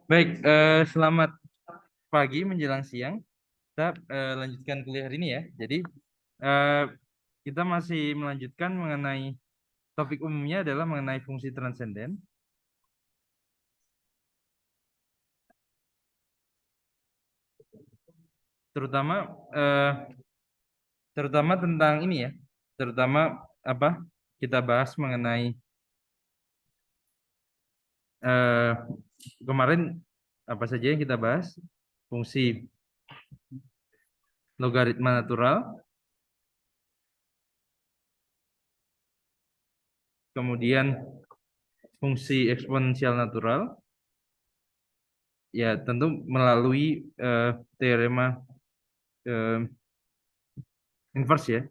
Baik, selamat pagi menjelang siang. Kita lanjutkan kuliah hari ini ya. Jadi eh, kita masih melanjutkan mengenai topik umumnya adalah mengenai fungsi transenden. Terutama eh, terutama tentang ini ya. Terutama apa? Kita bahas mengenai eh, kemarin apa saja yang kita bahas? Fungsi logaritma natural, kemudian fungsi eksponensial natural, ya tentu melalui teorema inverse ya.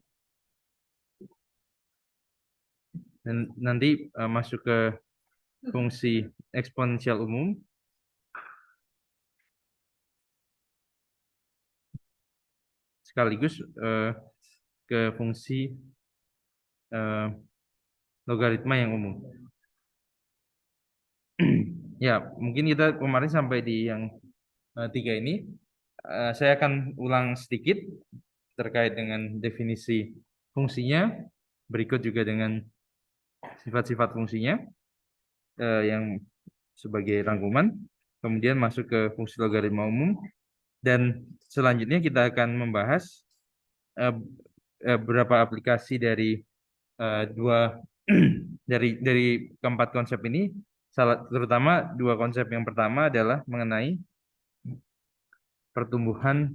Dan nanti masuk ke fungsi eksponensial umum, sekaligus ke fungsi logaritma yang umum. Ya, mungkin kita kemarin sampai di yang 3 ini. Saya akan ulang sedikit terkait dengan definisi fungsinya, berikut juga dengan sifat-sifat fungsinya yang sebagai rangkuman, kemudian masuk ke fungsi logaritma umum, dan selanjutnya kita akan membahas beberapa aplikasi dari dua dari keempat konsep ini, terutama dua konsep. Yang pertama adalah mengenai pertumbuhan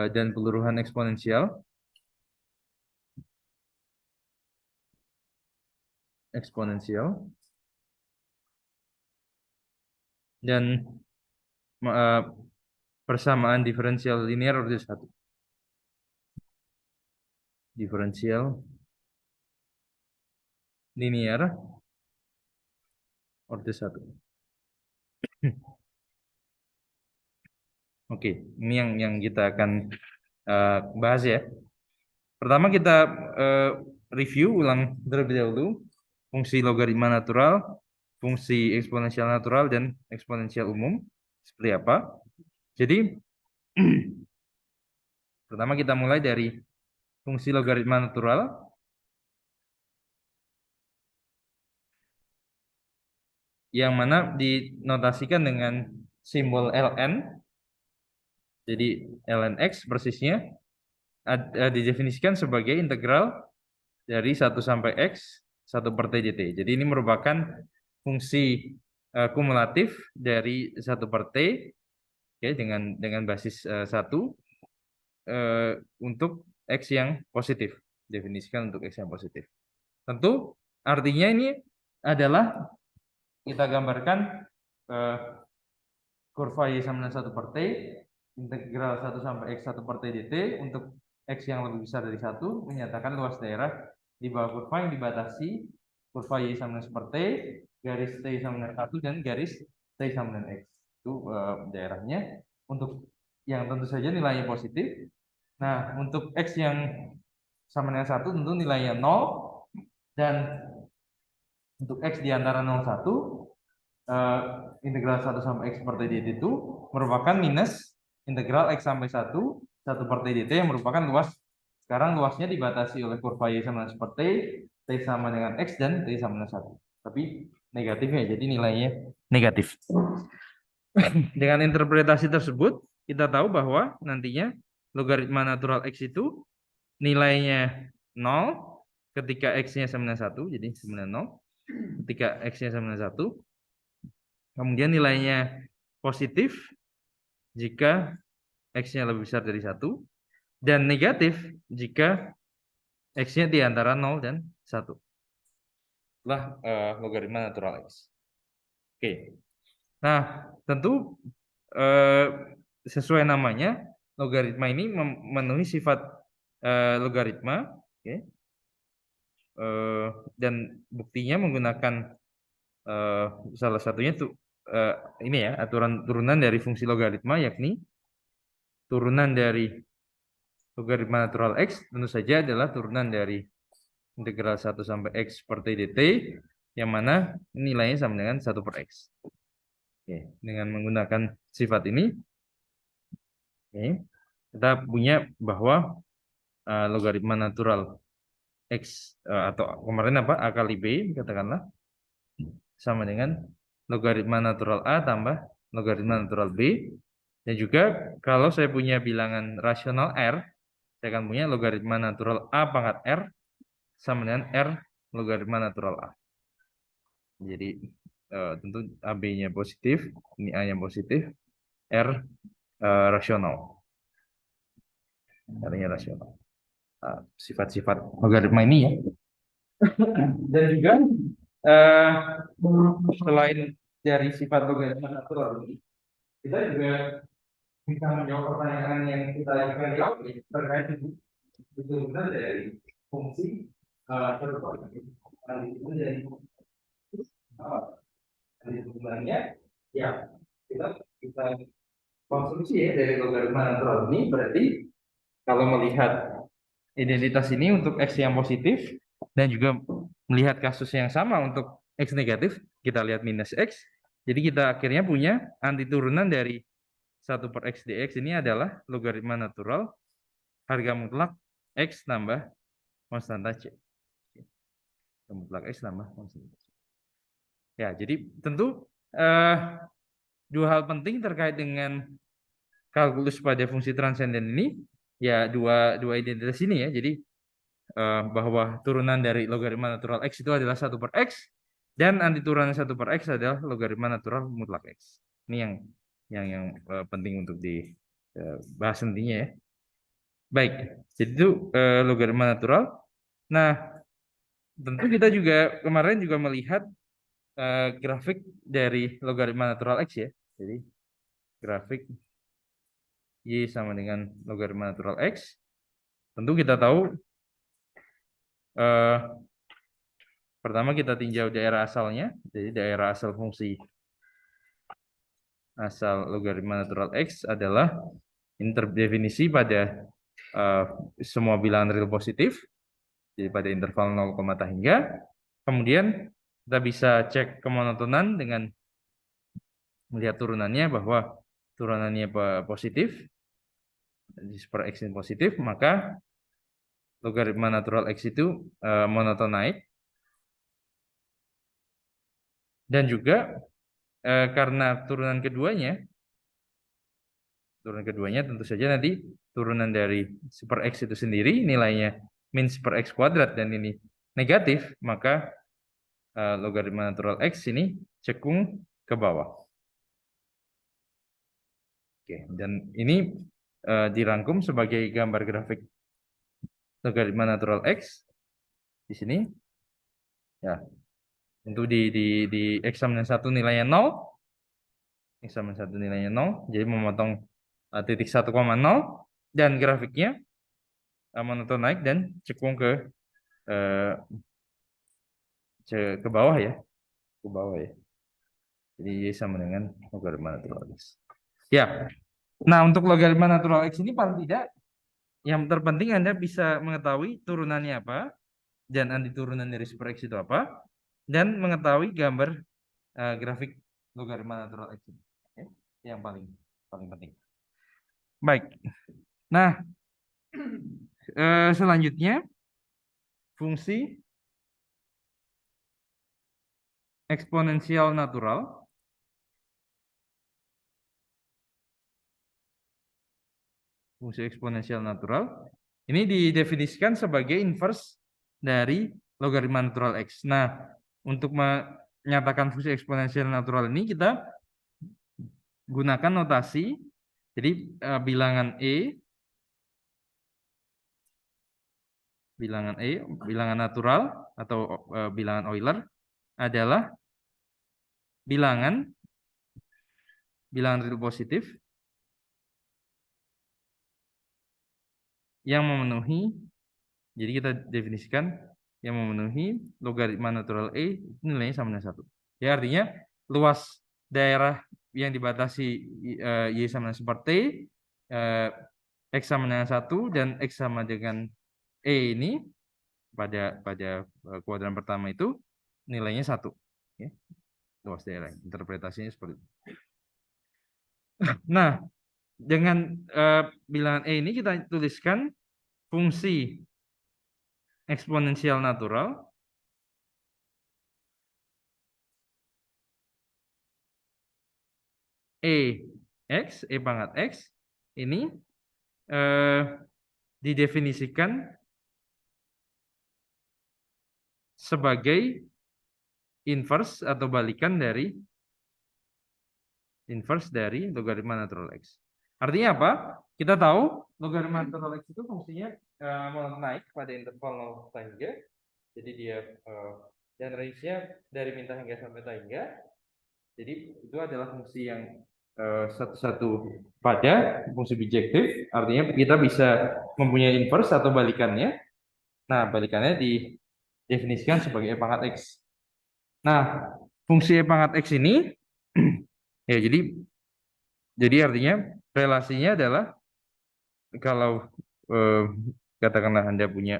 dan peluruhan eksponensial, dan persamaan diferensial linear order 1. Diferensial linear order 1. Oke, ini yang kita akan bahas ya. Pertama kita review ulang terlebih dahulu fungsi logaritma natural, fungsi eksponensial natural, dan eksponensial umum seperti apa. Jadi pertama kita mulai dari fungsi logaritma natural, yang mana dinotasikan dengan simbol ln. Jadi ln x persisnya didefinisikan sebagai integral dari 1 sampai x 1 per t dt. Jadi ini merupakan fungsi kumulatif dari 1 per t, okay, dengan basis 1 untuk x yang positif. Definisikan untuk x yang positif. Tentu artinya ini adalah kita gambarkan kurva y sama dengan 1 per t, integral 1 sampai x 1 per t dt untuk x yang lebih besar dari 1, menyatakan luas daerah di bawah kurva yang dibatasi kurva y sama dengan 1 per t, garis t sama dengan 1, dan garis t sama dengan x. Itu daerahnya untuk yang tentu saja nilainya positif. Nah, untuk x yang sama dengan 1 tentu nilainya 0, dan untuk x di antara 0 1, integral 1 sampai x per t dt itu merupakan minus integral x sampai 1 per t dt yang merupakan luas. Sekarang luasnya dibatasi oleh kurva y sama dengan 1 per t, t sama dengan x, dan t sama dengan 1. Tapi negatif ya, jadi nilainya negatif. Dengan interpretasi tersebut, kita tahu bahwa nantinya logaritma natural x itu nilainya 0 ketika x-nya sama dengan 1, jadi sama dengan 0 ketika x-nya sama dengan 1. Kemudian nilainya positif jika x-nya lebih besar dari 1, dan negatif jika x-nya di antara 0 dan 1. Itulah logaritma natural x. Oke. Nah, tentu sesuai namanya, logaritma ini memenuhi sifat logaritma, oke. Dan buktinya menggunakan salah satunya tuh ini ya, aturan turunan dari fungsi logaritma, yakni turunan dari logaritma natural x tentu saja adalah turunan dari integral 1 sampai x per t dt yang mana nilainya sama dengan 1 per X. Oke, dengan menggunakan sifat ini, oke, kita punya bahwa logaritma natural X atau kemarin apa A kali B katakanlah sama dengan logaritma natural A tambah logaritma natural B. Dan juga kalau saya punya bilangan rasional R, saya akan punya logaritma natural A pangkat R sama dengan R logaritma natural A. Jadi tentu AB-nya positif, ini A-nya positif, R rasional. R-nya rasional. Sifat-sifat logaritma ini ya. Dan juga selain dari sifat logaritma natural ini, kita juga bisa menjawab pertanyaan yang kita ajukan di awal terkait betul-betul dari fungsi dari sebenarnya ya kita bisa konstruksi ya dari logaritma natural ini. Berarti kalau melihat identitas ini untuk X yang positif dan juga melihat kasus yang sama untuk X negatif, kita lihat minus X. Jadi kita akhirnya punya antiturunan dari 1 per X dx ini adalah logaritma natural harga mutlak X tambah konstanta C. Harga mutlak X tambah konstanta C. Ya, jadi tentu dua hal penting terkait dengan kalkulus pada fungsi transenden ini, ya dua identitas ini ya. Jadi bahwa turunan dari logaritma natural X itu adalah 1 per X dan antiturunan 1 per X adalah logaritma natural mutlak X. Ini yang penting untuk dibahas nantinya ya. Baik, jadi itu logaritma natural. Nah, tentu kita juga kemarin juga melihat grafik dari logaritma natural X ya. Jadi grafik Y sama dengan logaritma natural X. Tentu kita tahu pertama kita tinjau daerah asalnya. Jadi daerah asal fungsi asal logaritma natural X adalah ini terdefinisi pada semua bilangan real positif. Jadi pada interval 0, hingga. Kemudian kita bisa cek kemonotonan dengan melihat turunannya bahwa turunannya positif. Jadi per X ini positif, maka logaritma natural X itu monoton naik. Dan juga karena turunan keduanya tentu saja nanti turunan dari super X itu sendiri nilainya min super X kuadrat dan ini negatif, maka logaritma natural X ini cekung ke bawah. Oke, dan ini dirangkum sebagai gambar grafik logaritma natural X di sini. Ya, tentu di X sama dengan 1 nilainya 0. X sama dengan 1 nilainya 0. Jadi memotong titik 1,0 dan grafiknya monoton naik dan cekung ke bawah ya. Ke bawah ya. Jadi Y sama dengan logaritma natural X. Ya. Nah, untuk logaritma natural X ini paling tidak yang terpenting Anda bisa mengetahui turunannya apa dan antiturunan dari super X itu apa dan mengetahui gambar grafik logaritma natural X ini. Okay. Yang paling penting. Baik. Nah, selanjutnya fungsi eksponensial natural. Fungsi eksponensial natural ini didefinisikan sebagai inverse dari logaritma natural X. Nah, untuk menyatakan fungsi eksponensial natural ini kita gunakan notasi. Jadi bilangan bilangan natural atau bilangan Euler adalah bilangan real positif yang memenuhi, jadi kita definisikan yang memenuhi logaritma natural nilainya sama dengan 1. Ya, artinya luas daerah yang dibatasi Y sama dengan super T, X sama dengan 1 dan X sama dengan E ini pada kuadran pertama itu nilainya 1. Ya. Luas daerah. Interpretasinya seperti itu. Nah, dengan bilangan E ini kita tuliskan fungsi eksponensial natural E pangkat X ini didefinisikan sebagai inverse atau balikan dari logaritma natural X. Artinya apa? Kita tahu logaritma natural X itu fungsinya naik pada interval 0 sampai hingga. Jadi dia dan range-nya dari min hingga sampai hingga. Jadi itu adalah fungsi yang satu-satu pada fungsi bijektif. Artinya kita bisa mempunyai inverse atau balikannya. Nah, balikannya didefinisikan sebagai E pangkat X. Nah, fungsi E pangkat X ini ya jadi artinya relasinya adalah kalau katakanlah Anda punya,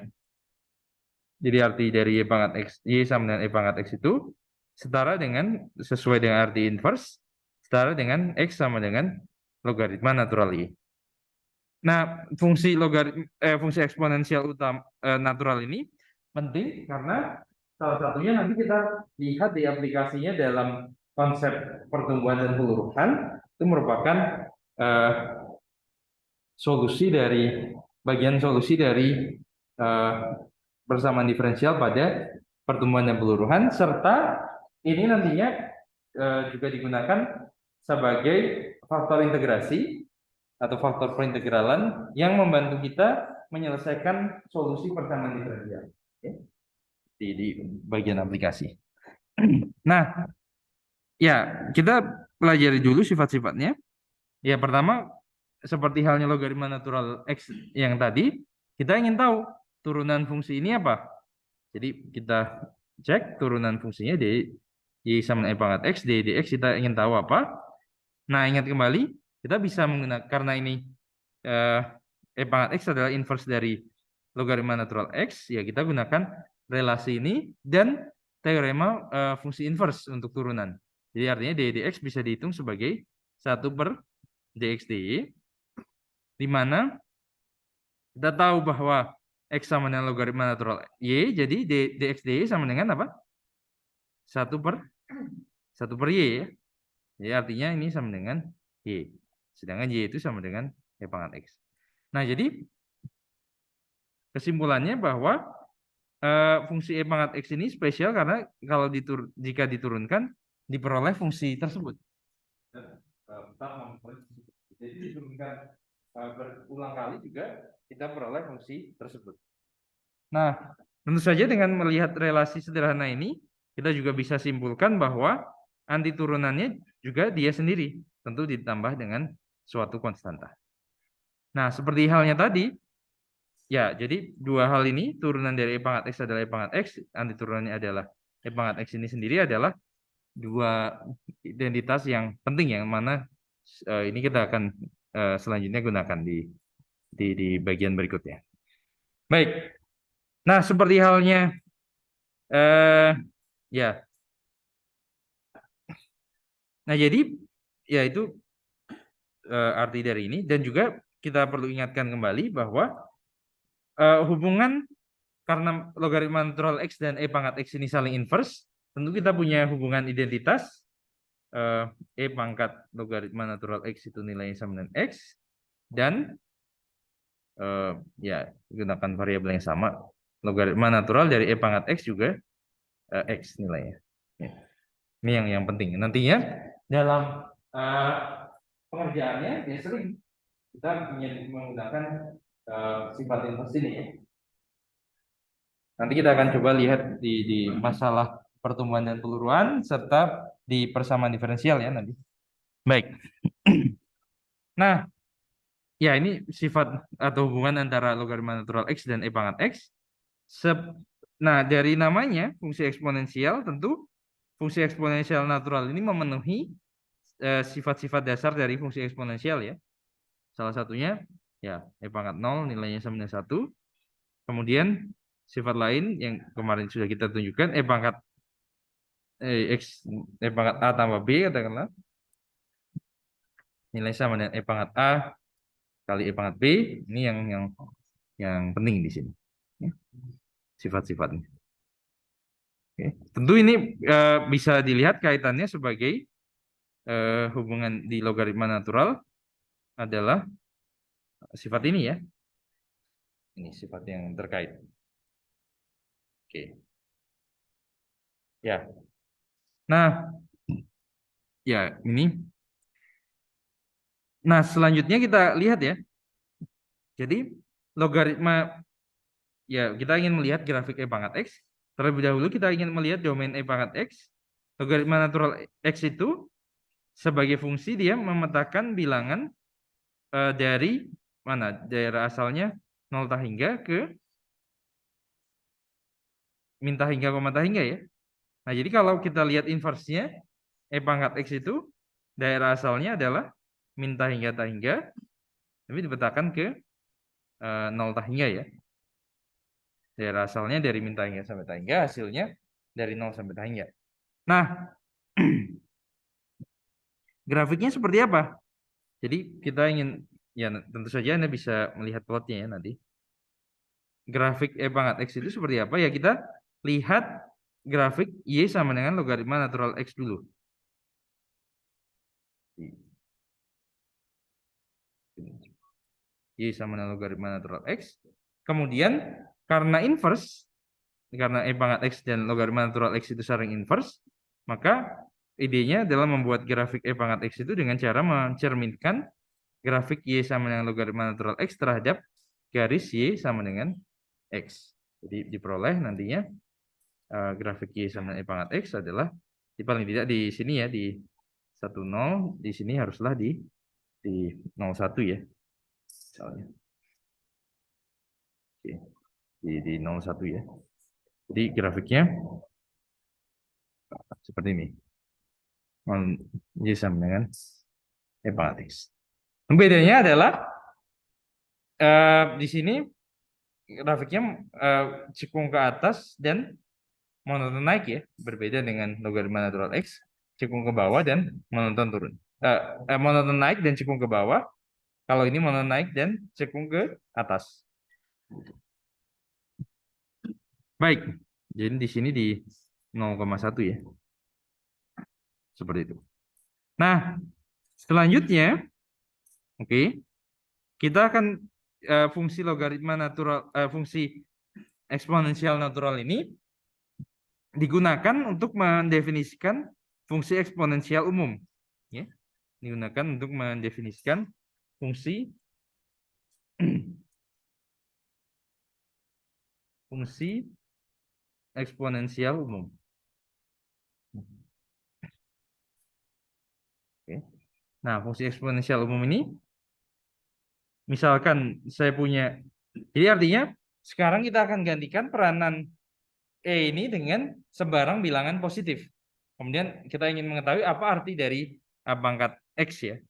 jadi arti dari Y pangkat X, Y sama dengan E pangkat X itu setara dengan, sesuai dengan arti inverse, setara dengan X sama dengan logaritma natural Y. Nah, fungsi eksponensial utama natural ini penting karena salah satunya nanti kita lihat di aplikasinya dalam konsep pertumbuhan dan peluruhan, itu merupakan bagian solusi dari persamaan diferensial pada pertumbuhan dan peluruhan, serta ini nantinya juga digunakan sebagai faktor integrasi atau faktor perintegralan yang membantu kita menyelesaikan solusi persamaan diferensial di bagian aplikasi. Nah, ya kita pelajari dulu sifat-sifatnya. Ya, pertama seperti halnya logaritma natural X yang tadi, kita ingin tahu turunan fungsi ini apa. Jadi kita cek turunan fungsinya Y sama dengan E pangkat X, dx kita ingin tahu apa. Nah, ingat kembali, kita bisa menggunakan, karena ini E pangkat X adalah inverse dari logaritma natural X, ya kita gunakan relasi ini dan teorema fungsi inverse untuk turunan. Jadi artinya dx bisa dihitung sebagai 1 per dx dy, di mana kita tahu bahwa X sama dengan logaritma natural Y, jadi dx dy sama dengan apa? 1 per Y ya. Jadi artinya ini sama dengan Y. Sedangkan Y itu sama dengan E pangkat X. Nah, jadi kesimpulannya bahwa fungsi E pangkat X ini spesial karena kalau jika diturunkan diperoleh fungsi tersebut. Jadi diturunkan berulang kali juga kita peroleh fungsi tersebut. Nah, tentu saja dengan melihat relasi sederhana ini, kita juga bisa simpulkan bahwa anti turunannya juga dia sendiri, tentu ditambah dengan suatu konstanta. Nah, seperti halnya tadi, ya, jadi dua hal ini, turunan dari E pangkat X adalah E pangkat X, anti turunannya adalah E pangkat X ini sendiri adalah dua identitas yang penting, yang mana ini kita akan selanjutnya gunakan di bagian berikutnya. Baik. Nah, seperti halnya ya. Nah, jadi ya itu arti dari ini, dan juga kita perlu ingatkan kembali bahwa hubungan karena logaritma natural X dan E pangkat X ini saling inverse, tentu kita punya hubungan identitas E pangkat logaritma natural X itu nilainya sama dengan X, dan ya gunakan variabel yang sama, logaritma natural dari E pangkat X juga X nilainya. Ya. Ini yang penting. Nantinya dalam pengerjaannya ya sering kita menggunakan sifat inverse ini ya. Nanti kita akan coba lihat di masalah pertumbuhan dan peluruhan serta di persamaan diferensial ya nanti. Baik. Nah, ya ini sifat atau hubungan antara logaritma natural X dan E pangkat X. Nah, dari namanya fungsi eksponensial, tentu fungsi eksponensial natural ini memenuhi sifat-sifat dasar dari fungsi eksponensial ya. Salah satunya ya E pangkat 0 nilainya sama dengan 1. Kemudian sifat lain yang kemarin sudah kita tunjukkan, E pangkat X pangkat A tambah B katakanlah nilai sama dengan pangkat A kali pangkat B. Ini yang penting di sini. Ya, sifat-sifatnya. Oke. Tentu ini bisa dilihat kaitannya sebagai hubungan di logaritma natural adalah sifat ini ya. Ini sifat yang terkait. Oke. Ya. Nah, ya ini. Nah, selanjutnya kita lihat ya. Jadi logaritma ya kita ingin melihat grafik pangkat X. Terlebih dahulu kita ingin melihat domain pangkat X. Logaritma natural X itu sebagai fungsi dia memetakan bilangan dari mana? Daerah asalnya 0 hingga ke min hingga koma hingga ya. Nah, jadi kalau kita lihat inversnya pangkat X itu daerah asalnya adalah min hingga hingga tapi dipetakan ke 0 hingga ya. Daerah asalnya dari min hingga sampai hingga, hasilnya dari 0 sampai hingga. Nah, grafiknya seperti apa? Jadi kita ingin ya tentu saja Anda bisa melihat plotnya ya nanti. Grafik pangkat X itu seperti apa? Ya kita lihat grafik Y sama dengan logaritma natural X dulu. Y sama dengan logaritma natural X. Kemudian karena inverse, karena pangkat X dan logaritma natural X itu saling inverse, maka idenya adalah membuat grafik pangkat X itu dengan cara mencerminkan grafik Y sama dengan logaritma natural X terhadap garis Y sama dengan X. Jadi diperoleh nantinya grafik Y sama dengan pangkat X adalah paling tidak di sini ya, di 10, di sini haruslah di 01 ya. Misalnya. Oke. Di 01 ya. Jadi grafiknya seperti ini. Y sama dengan pangkat X. Bedanya adalah di sini grafiknya cekung ke atas dan monoton naik ya, berbeda dengan logaritma natural X, cekung ke bawah dan monoton turun. Monoton naik dan cekung ke bawah. Kalau ini monoton naik dan cekung ke atas. Baik, jadi di sini di 0,1 ya. Seperti itu. Nah, selanjutnya, oke, kita akan fungsi logaritma natural, fungsi eksponensial natural ini digunakan untuk mendefinisikan fungsi eksponensial umum. Ya, digunakan untuk mendefinisikan fungsi eksponensial umum. Oke. Nah, fungsi eksponensial umum ini, misalkan saya punya, jadi artinya sekarang kita akan gantikan peranan ini dengan sembarang bilangan positif. Kemudian kita ingin mengetahui apa arti dari pangkat X ya.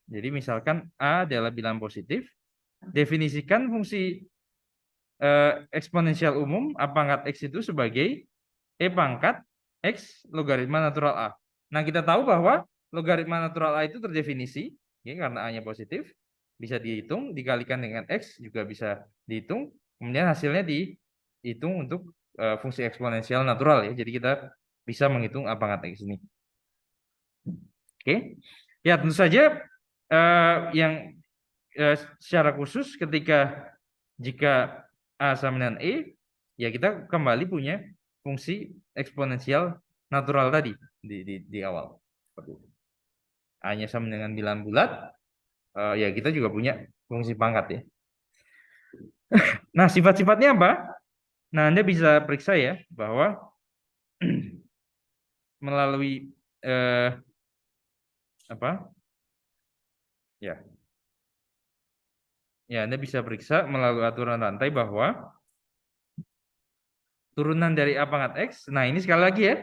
Jadi misalkan A adalah bilangan positif, definisikan fungsi eksponensial umum A pangkat X itu sebagai pangkat X logaritma natural A. Nah, kita tahu bahwa logaritma natural A itu terdefinisi, ya, karena A-nya positif, bisa dihitung, dikalikan dengan X juga bisa dihitung, kemudian hasilnya dihitung untuk fungsi eksponensial natural ya. Jadi kita bisa menghitung A pangkat X ini. Oke. Ya, tentu saja yang secara khusus ketika jika A sama dengan E, ya kita kembali punya fungsi eksponensial natural tadi di awal. A-nya sama dengan bilangan bulat, ya kita juga punya fungsi pangkat ya. Nah, sifat-sifatnya apa? Nah, Anda bisa periksa ya bahwa melalui apa? Ya. Ya, Anda bisa periksa melalui aturan rantai bahwa turunan dari A pangkat X, nah ini sekali lagi ya,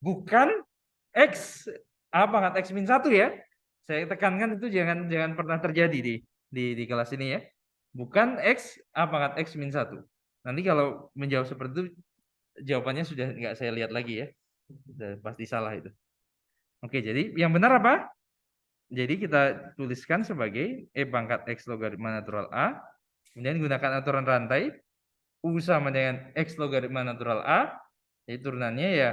bukan X A pangkat X min 1 ya. Saya tekankan itu jangan pernah terjadi di kelas ini ya. Bukan X A pangkat X min 1. Nanti kalau menjawab seperti itu, jawabannya sudah nggak saya lihat lagi ya. Pasti salah itu. Oke, jadi yang benar apa? Jadi kita tuliskan sebagai E pangkat X logaritma natural A. Kemudian gunakan aturan rantai. U sama dengan X logaritma natural A. Jadi turunannya ya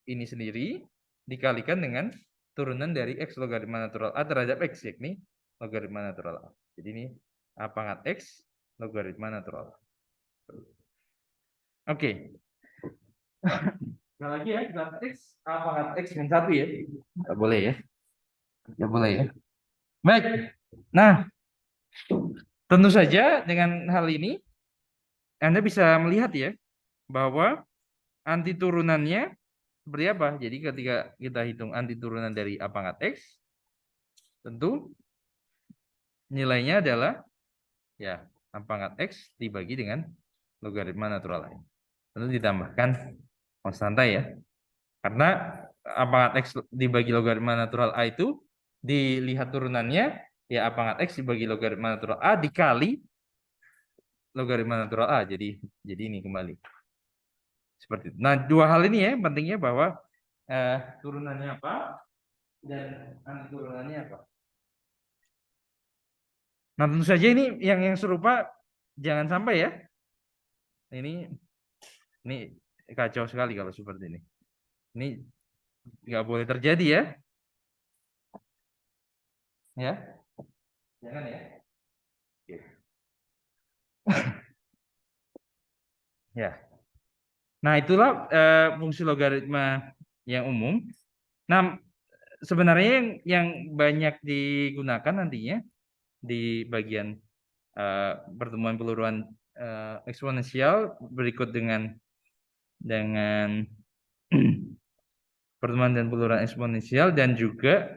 ini sendiri dikalikan dengan turunan dari X logaritma natural A terhadap X, yakni logaritma natural A. Jadi ini A pangkat X logaritma natural A. Oke. Sekali lagi ya, kita X, A pangkat X dengan 1 ya. Nggak boleh ya. Nggak boleh ya. Baik. Nah, tentu saja dengan hal ini Anda bisa melihat ya bahwa anti turunannya seperti apa. Jadi ketika kita hitung anti turunan dari A pangkat X, tentu nilainya adalah ya A pangkat X dibagi dengan logaritma natural A. Tentu ditambahkan konstanta ya. Karena A pangkat X dibagi logaritma natural A itu dilihat turunannya ya A pangkat X dibagi logaritma natural A dikali logaritma natural A. Jadi ini kembali. Seperti itu. Nah, dua hal ini ya pentingnya bahwa turunannya apa dan anti turunannya apa. Nah, tentu saja ini yang serupa jangan sampai ya. Ini kacau sekali kalau seperti ini. Ini nggak boleh terjadi ya. Ya. Jangan ya. Oke. Ya. Nah, itulah fungsi logaritma yang umum. Nah, sebenarnya yang banyak digunakan nantinya di bagian pertemuan peluruan eksponensial berikut dengan pertemuan dan peluruan eksponensial dan juga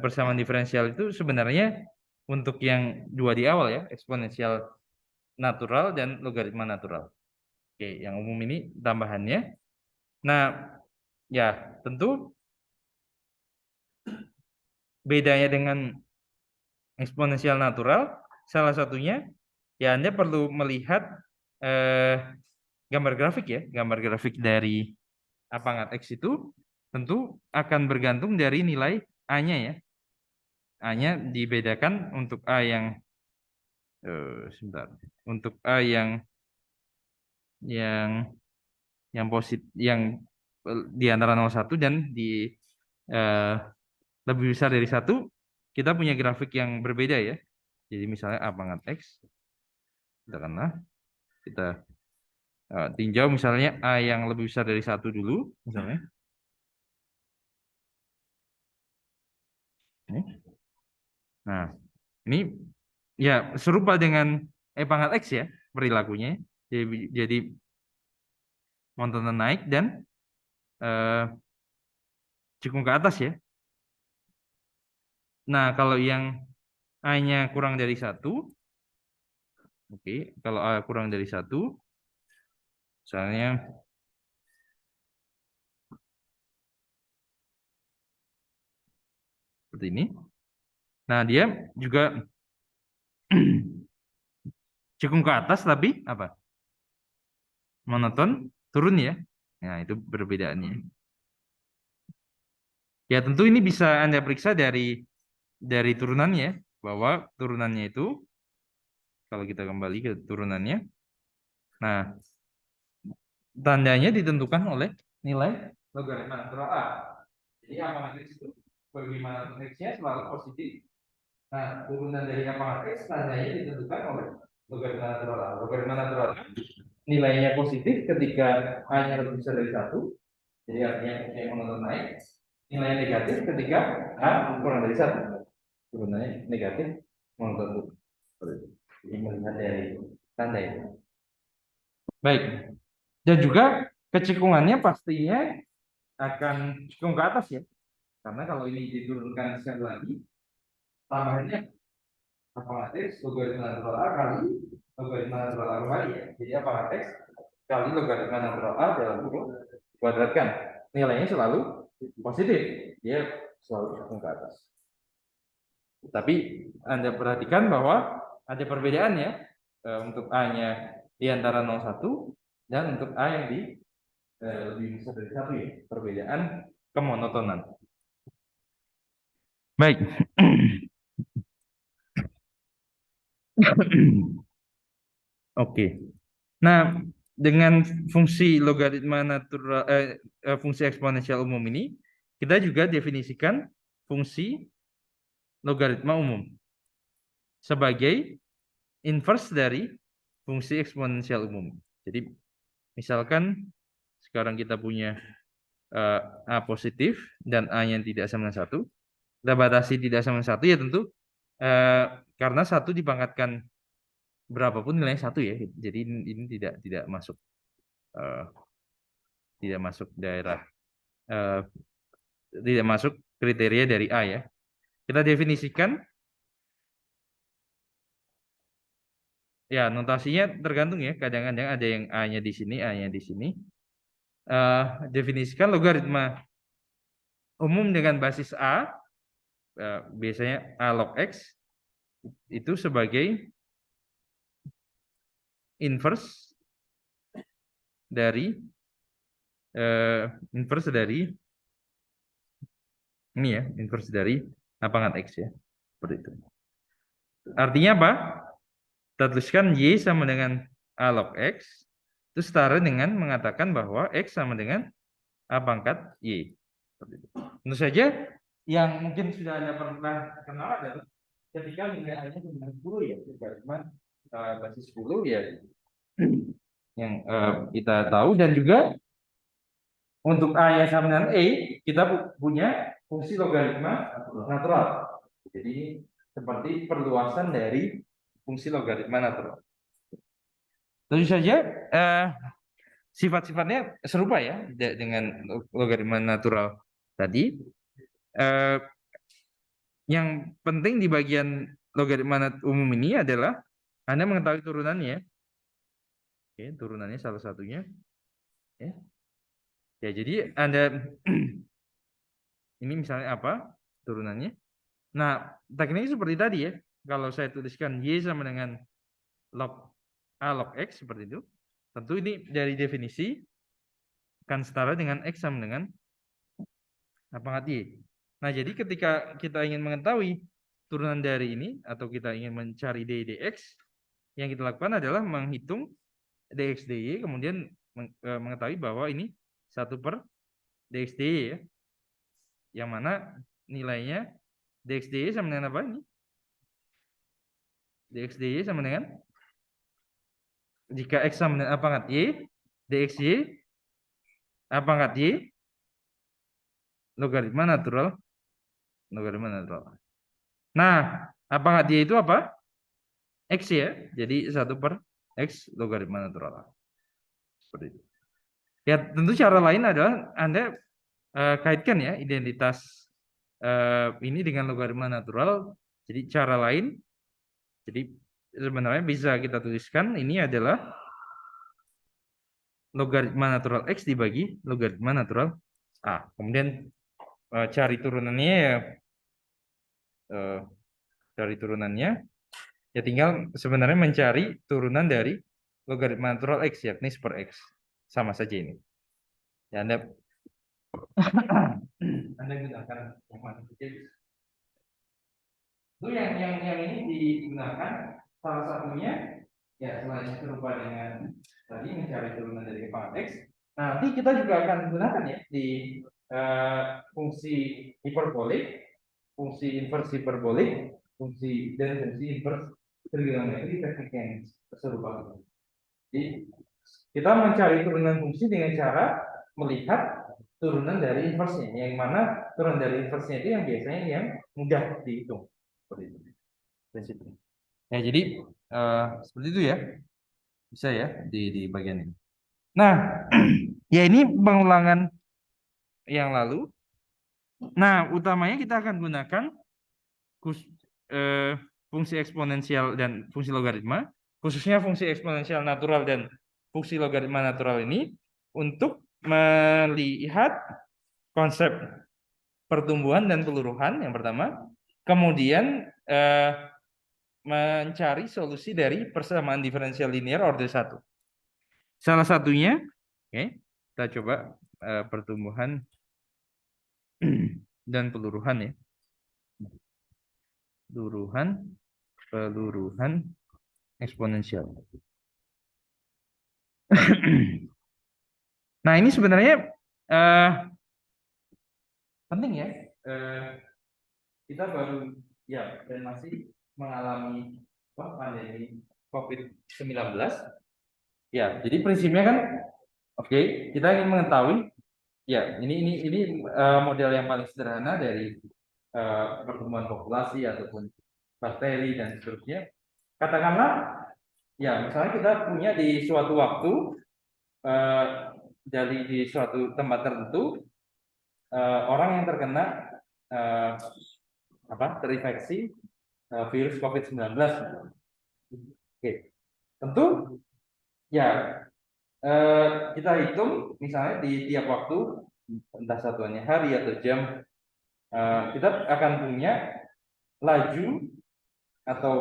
persamaan diferensial itu sebenarnya untuk yang dua di awal ya, eksponensial natural dan logaritma natural. Oke, yang umum ini tambahannya. Nah, ya tentu bedanya dengan eksponensial natural salah satunya ya Anda perlu melihat gambar grafik ya, gambar grafik dari A pangkat X itu tentu akan bergantung dari nilai A-nya ya. A-nya dibedakan untuk A yang sebentar. Untuk A yang positif yang di antara 01 dan di lebih besar dari 1 kita punya grafik yang berbeda ya. Jadi misalnya A pangkat X katakanlah kita tinjau misalnya A yang lebih besar dari 1 dulu misalnya. Nah, ini ya serupa dengan E pangkat X ya perilakunya. Jadi monoton naik dan cekung ke atas ya. Nah, kalau yang A-nya kurang dari 1, oke, kalau A kurang dari 1, misalnya seperti ini. Nah, dia juga cekung ke atas tapi apa? Monoton turun ya. Nah, itu perbedaannya. Ya, tentu ini bisa Anda periksa dari turunannya bahwa turunannya itu kalau kita kembali ke turunannya. Nah, tandanya ditentukan oleh nilai logaritma natural A. Jadi A pangkat X itu bagaimana X-nya selalu positif. Nah, turunan dari A pangkat X tandanya ditentukan oleh logaritma natural A. Logaritma natural A nilainya positif ketika A-nya lebih besar dari 1. Jadi artinya X-nya monoton naik. Nilainya negatif ketika A kurang dari 1. Turunannya negatif monoton turun. Ini melihat dari tanda itu. Baik. Dan juga kecekungannya pastinya akan cekung ke atas ya. Karena kalau ini diturunkan sekali lagi, tambahannya apakah X logaritma natural A kali logaritma natural A kembali ya. Jadi apakah X kali logaritma natural A dalam kurung kuadratkan. Nilainya selalu positif. Dia selalu cekung ke atas. Tapi Anda perhatikan bahwa ada perbedaan ya untuk A-nya di antara 01 dan untuk A yang di lebih besar dari 1 ya, perbedaan kemonotonan. Baik. Oke. Nah, dengan fungsi logaritma natural, fungsi eksponensial umum ini, kita juga definisikan fungsi logaritma umum sebagai inverse dari fungsi eksponensial umum. Jadi, misalkan sekarang kita punya A positif dan A yang tidak sama dengan 1. Kita batasi tidak sama dengan 1 ya tentu karena 1 dipangkatkan berapapun nilainya 1 ya. Jadi ini tidak masuk daerah tidak masuk kriteria dari A ya. Kita definisikan ya, notasinya tergantung ya. Kadang-kadang ada yang A-nya di sini, A-nya di sini. Definisikan logaritma umum dengan basis A, biasanya A log X, itu sebagai inverse dari ini ya, inverse dari lapangan X ya. Seperti itu. Artinya apa? Kita tuliskan Y sama dengan A log X, itu setara dengan mengatakan bahwa X sama dengan A pangkat Y. Seperti itu. Tentu saja yang mungkin sudah Anda pernah kenal adalah ketika nilai A-nya cuma 10 ya, cuma basis 10 ya, yang kita tahu. Dan juga untuk A yang sama dengan E, kita punya fungsi logaritma natural. Jadi seperti perluasan dari fungsi logaritma natural. Tentu saja sifat-sifatnya serupa ya dengan logaritma natural tadi. Yang penting di bagian logaritma umum ini adalah Anda mengetahui turunannya. Oke, turunannya salah satunya. Ya, jadi Anda ini misalnya apa turunannya? Nah, tekniknya seperti tadi ya. Kalau saya tuliskan Y sama dengan log A log X seperti itu, tentu ini dari definisi akan setara dengan X sama dengan A pangkat Y. Nah, jadi ketika kita ingin mengetahui turunan dari ini atau kita ingin mencari dx, yang kita lakukan adalah menghitung dx dy, kemudian mengetahui bahwa ini 1 per dx dy ya. Yang mana nilainya dx dy sama dengan apa ini? Dx dy sama dengan, jika X sama dengan A pangkat Y, dx Y A pangkat Y logaritma natural. Nah, A pangkat Y itu apa? X ya. Jadi 1 per X logaritma natural. Seperti itu. Ya, tentu cara lain adalah Anda kaitkan ya identitas ini dengan logaritma natural. Jadi cara lain, jadi sebenarnya bisa kita tuliskan ini adalah logaritma natural X dibagi logaritma natural A. Kemudian cari turunannya ya, ya tinggal sebenarnya mencari turunan dari logaritma natural X, yakni per X. Sama saja ini. Ya, Anda gunakan yang mana saja. Itu yang ini digunakan salah satunya ya selain serupa dengan tadi mencari turunan dari pangkat X. Nah, nanti kita juga akan gunakan ya di fungsi hiperbolik, fungsi inverse hiperbolik, fungsi inverse trigonometri, teknik yang serupa. Jadi kita mencari turunan fungsi dengan cara melihat turunan dari inverse-nya, yang mana turunan dari inverse-nya itu yang biasanya yang mudah dihitung. Seperti itu prinsipnya. Ya, jadi seperti itu ya, bisa ya di bagian ini. Nah, ya ini pengulangan yang lalu. Nah, utamanya kita akan gunakan fungsi eksponensial dan fungsi logaritma, khususnya fungsi eksponensial natural dan fungsi logaritma natural ini untuk melihat konsep pertumbuhan dan peluruhan yang pertama, kemudian mencari solusi dari persamaan diferensial linear order 1. Salah satunya, kita coba pertumbuhan dan peluruhan ya. Peluruhan eksponensial. Nah, ini sebenarnya penting ya. Kita baru ya dan masih mengalami pandemi COVID-19. Ya, jadi prinsipnya kan oke, kita ingin mengetahui ya, ini model yang paling sederhana dari pertumbuhan populasi ataupun bakteri dan seterusnya. Katakanlah ya, misalnya kita punya di suatu waktu dari di suatu tempat tertentu orang yang terkena terinfeksi virus COVID-19. Oke, tentu ya kita hitung misalnya di tiap waktu, entah satuannya hari atau jam, kita akan punya laju atau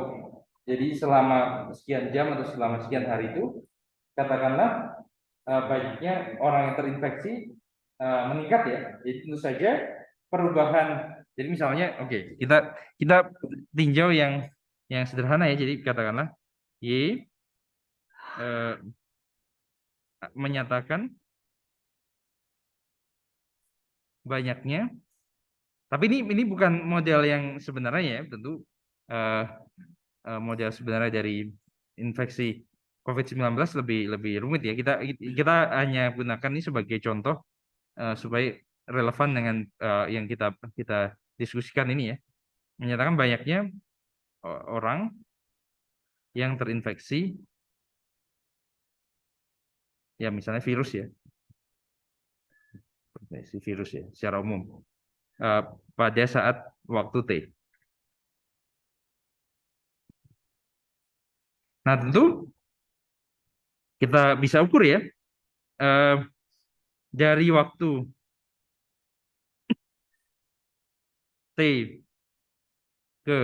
jadi selama sekian jam atau selama sekian hari itu, katakanlah banyaknya orang yang terinfeksi meningkat ya. Jadi tentu saja perubahan. Jadi misalnya, oke, kita tinjau yang sederhana ya. Jadi katakanlah Y menyatakan banyaknya, tapi ini bukan model yang sebenarnya ya, tentu model sebenarnya dari infeksi COVID-19 lebih rumit ya. Kita hanya gunakan ini sebagai contoh supaya relevan dengan yang kita diskusikan ini ya. Menyatakan banyaknya orang yang terinfeksi ya, misalnya virus ya. Si virus ya secara umum pada saat waktu T. Nah, tentu kita bisa ukur ya dari waktu T ke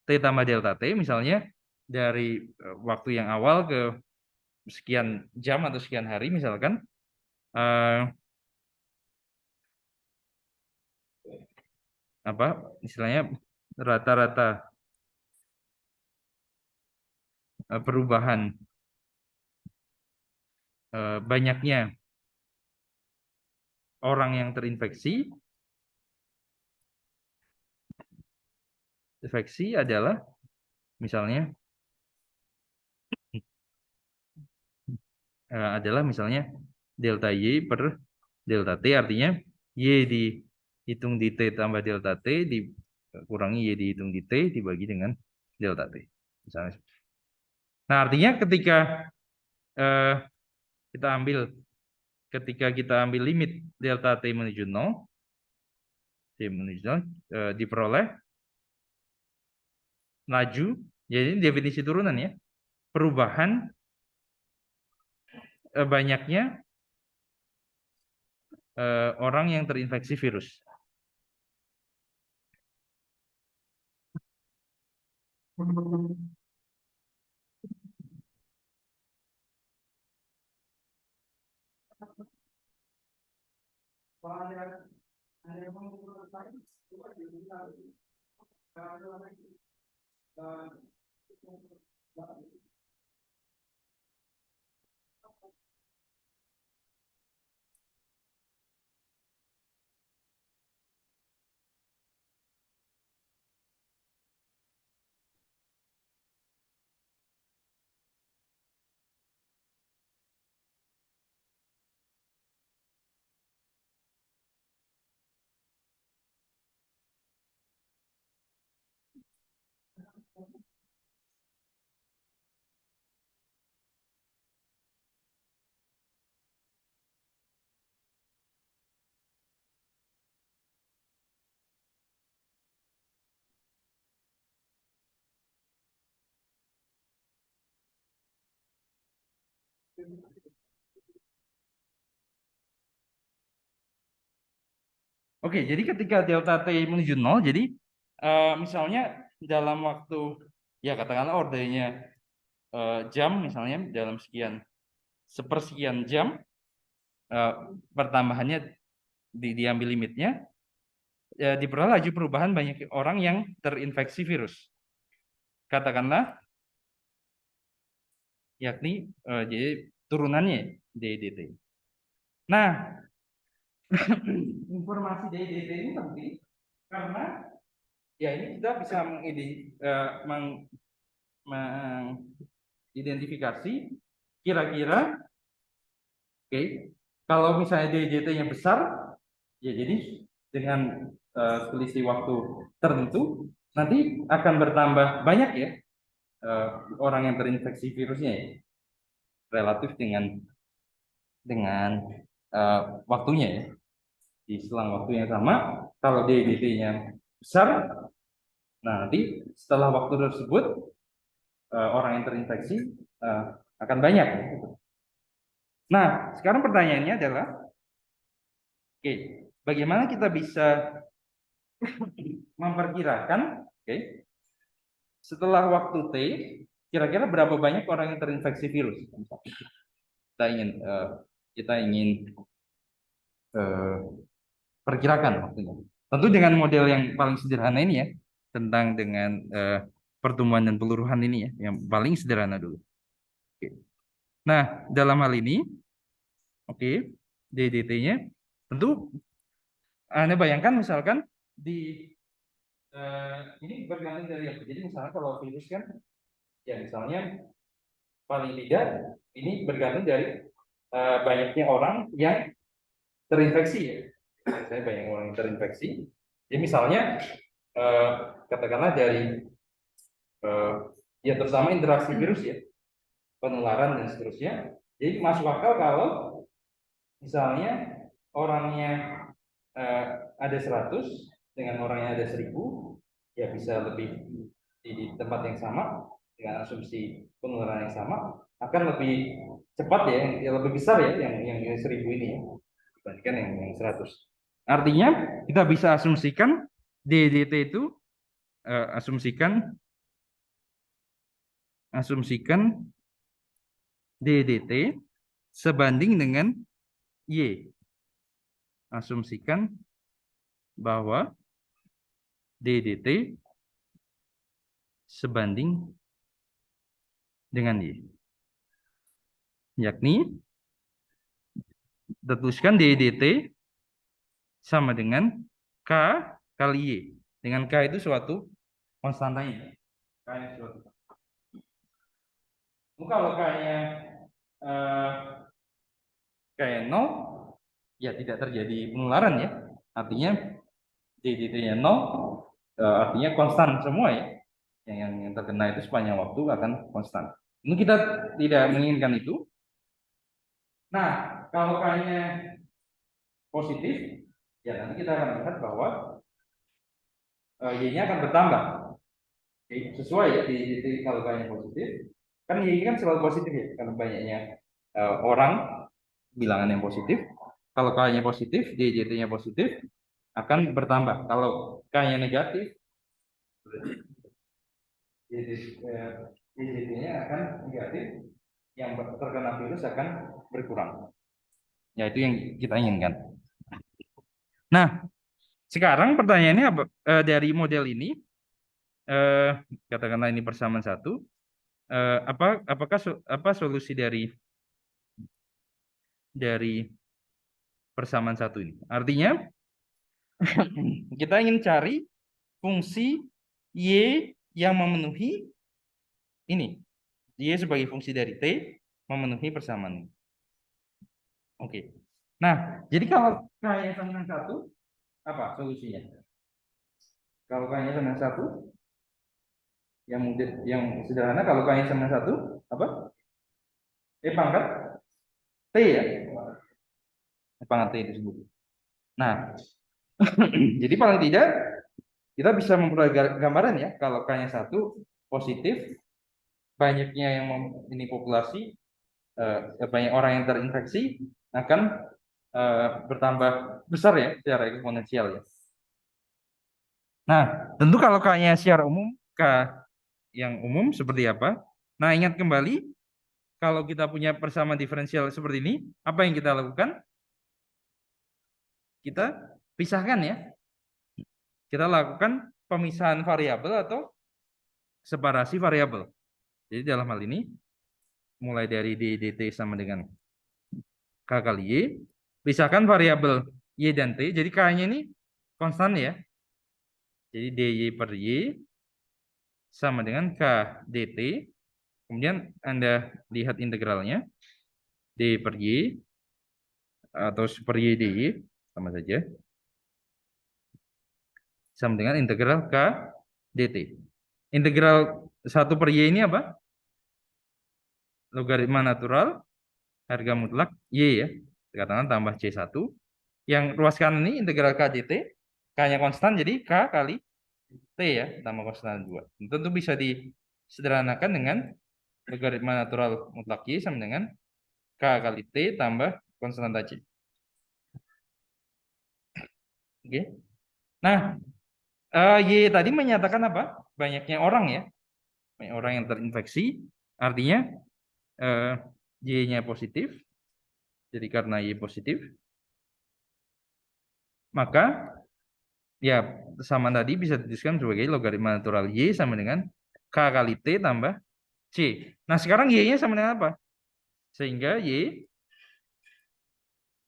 T tambah delta T, misalnya dari waktu yang awal ke sekian jam atau sekian hari misalkan, istilahnya rata-rata perubahan banyaknya orang yang terinfeksi adalah misalnya misalnya delta Y per delta T, artinya Y dihitung di T tambah delta T dikurangi Y dihitung di T dibagi dengan delta T misalnya. Nah, artinya ketika kita ambil limit delta T menuju 0, diperoleh laju, jadi definisi turunan ya, perubahan banyaknya orang yang terinfeksi virus. Oke, jadi ketika delta T menuju 0, jadi misalnya dalam waktu, ya katakanlah ordernya jam, misalnya dalam sepersekian jam, pertambahannya diambil limitnya, diperoleh laju perubahan banyak orang yang terinfeksi virus. Katakanlah, yakni jadi turunannya DDT. Nah, informasi DDT ini penting karena ya ini kita bisa mengidentifikasi kira-kira, oke, kalau misalnya DDT-nya besar, ya jadi dengan selisih waktu tertentu nanti akan bertambah banyak ya orang yang terinfeksi virusnya ya, relatif dengan waktunya ya. Di selang waktu yang sama, kalau DDT-nya besar, nah nanti setelah waktu tersebut orang yang terinfeksi akan banyak. Nah, sekarang pertanyaannya adalah, oke, bagaimana kita bisa memperkirakan, oke, setelah waktu T, kira-kira berapa banyak orang yang terinfeksi virus? Kita ingin perkirakan waktunya. Tentu dengan model yang paling sederhana ini ya, tentang dengan pertumbuhan dan peluruhan ini ya, yang paling sederhana dulu. Oke. Nah, dalam hal ini, oke, DDT-nya tentu Anda bayangkan misalkan di ini bergantung dari apa? Jadi misalnya kalau virus kan, ya misalnya paling tidak ini bergantung dari banyaknya orang yang terinfeksi ya. Saya banyak orang yang terinfeksi. Jadi misalnya katakanlah dari ya terutama interaksi virus ya, penularan dan seterusnya. Jadi masuk akal kalau misalnya orangnya ada 100 dengan orangnya ada 1000, ya bisa lebih di tempat yang sama dengan asumsi penularan yang sama akan lebih cepat ya, yang lebih besar ya yang 1000 ini ya dibandingkan yang 100. Artinya kita bisa asumsikan DDT itu asumsikan DDT sebanding dengan Y. Asumsikan bahwa DDT sebanding dengan Y. Yakni tuliskan DDT sama dengan K kali Y. Dengan K itu suatu konstantanya. K nya suatu. Kalau K-nya kayak 0, ya tidak terjadi penularan ya. Artinya DDT-nya 0, artinya konstan semua ya. Yang terkena itu sepanjang waktu akan konstan. Ini kita tidak menginginkan itu. Nah, kalau K-nya positif, ya nanti kita akan lihat bahwa Y-nya akan bertambah. Sesuai ya, kalau K-nya positif, kan Y kan selalu positif ya, karena banyaknya orang bilangan yang positif. Kalau K-nya positif, DJT-nya positif, akan bertambah. Kalau K-nya negatif, DJT-nya akan negatif, yang terkena virus akan berkurang. Ya, itu yang kita inginkan. Nah, sekarang pertanyaannya dari model ini, katakanlah ini persamaan 1, apakah solusi dari persamaan 1 ini? Artinya kita ingin cari fungsi Y yang memenuhi ini. Y sebagai fungsi dari T memenuhi persamaan ini. Oke. Nah, jadi kalau K-nya sama dengan 1, apa solusinya? Kalau K-nya sama dengan 1, yang sederhana, kalau K-nya sama dengan 1, apa? Pangkat T ya. Pangkat T disebut. Nah, jadi paling tidak kita bisa memperoleh gambaran ya, kalau K-nya 1 positif, banyaknya yang ini populasi, banyak orang yang terinfeksi akan bertambah besar ya secara eksponensial ya. Nah, tentu kalau K-nya secara umum, K yang umum seperti apa? Nah, ingat kembali, kalau kita punya persamaan diferensial seperti ini, apa yang kita lakukan? kita pisahkan ya. Kita lakukan pemisahan variabel atau separasi variabel. Jadi dalam hal ini mulai dari d dt sama dengan k kali y, pisahkan variabel y dan t. Jadi k-nya ini konstan ya. Jadi dy per y sama dengan k dt. Kemudian Anda lihat integralnya d per y atau super y dy sama saja. Sama dengan integral k dt. Integral 1 per y ini apa? Logaritma natural harga mutlak y ya. Katakan tambah C1. Yang ruas kanan ini integral k dt. K-nya konstan jadi k kali t ya, tambah konstan 2. Tentu bisa disederhanakan dengan logaritma natural mutlak y sama dengan k kali t tambah konstanta c. Oke. Nah, y tadi menyatakan apa? Banyaknya orang ya. Banyak orang yang terinfeksi. Artinya y-nya positif. Jadi karena y positif, maka ya sama tadi bisa dituliskan sebagai logaritma natural y sama dengan k kali t tambah c. Nah sekarang y-nya sama dengan apa? Sehingga y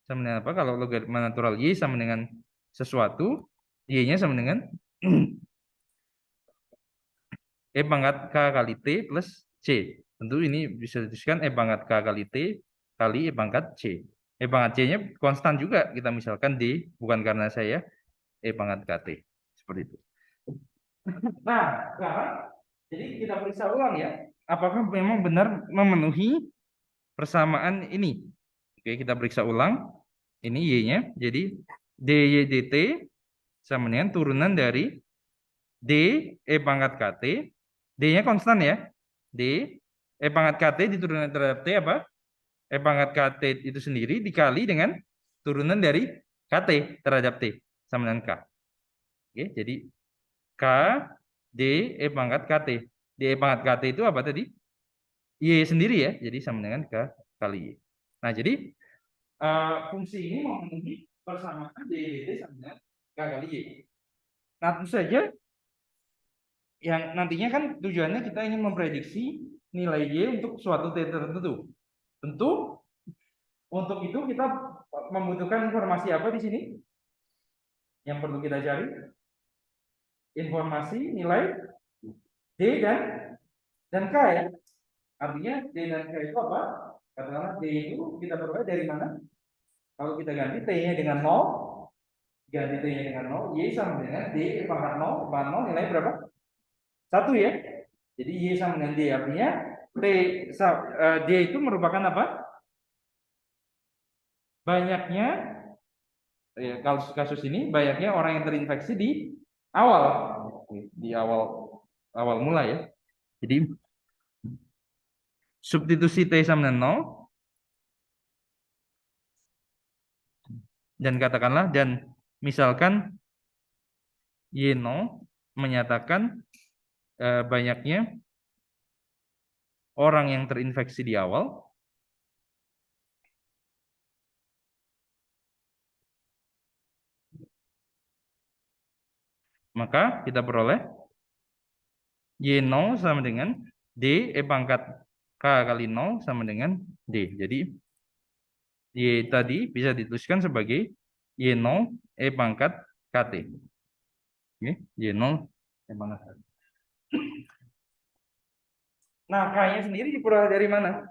sama dengan apa? Kalau logaritma natural y sama dengan sesuatu, y-nya sama dengan e pangkat k kali t plus c. Tentu ini bisa dituliskan e pangkat k kali t kali e pangkat c. E pangkat c-nya konstan juga. Kita misalkan d, bukan karena saya, e pangkat kt. Seperti itu. Nah, sekarang jadi kita periksa ulang ya. Apakah memang benar memenuhi persamaan ini? Oke, kita periksa ulang. Ini y-nya. Jadi dy dt sama dengan turunan dari d e pangkat kt. D-nya konstan ya. D e pangkat kt diturunan terhadap t apa? E pangkat kt itu sendiri dikali dengan turunan dari kt terhadap t sama dengan k. Oke, jadi k d e pangkat kt. D e pangkat kt itu apa tadi? Y sendiri ya. Jadi sama dengan k kali y. Nah, jadi fungsi ini memenuhi persamaan d dt sama dengan k kali y. Nah, tentu saja yang nantinya kan tujuannya kita ingin memprediksi nilai y untuk suatu t tertentu. Tentu untuk itu kita membutuhkan informasi apa di sini? Yang perlu kita cari informasi nilai d dan k ya. Artinya d dan k itu apa? Katakanlah d itu kita peroleh dari mana? Kalau kita ganti t-nya dengan 0, ganti t-nya dengan 0, y sama dengan d pangkat 0, pangkat 0 nilai berapa? 1 ya. Jadi y sama dengan d, artinya d itu merupakan apa? Banyaknya ya, kalau kasus ini banyaknya orang yang terinfeksi di awal mula ya. Jadi substitusi t sama dengan 0 dan katakanlah dan misalkan y0 menyatakan banyaknya orang yang terinfeksi di awal, maka kita peroleh y0 sama dengan d e pangkat k kali 0 sama dengan d. Jadi y tadi bisa dituliskan sebagai y0 e pangkat kt. Oke, y0 e pangkat kt. Nah, k-nya sendiri diperoleh dari mana?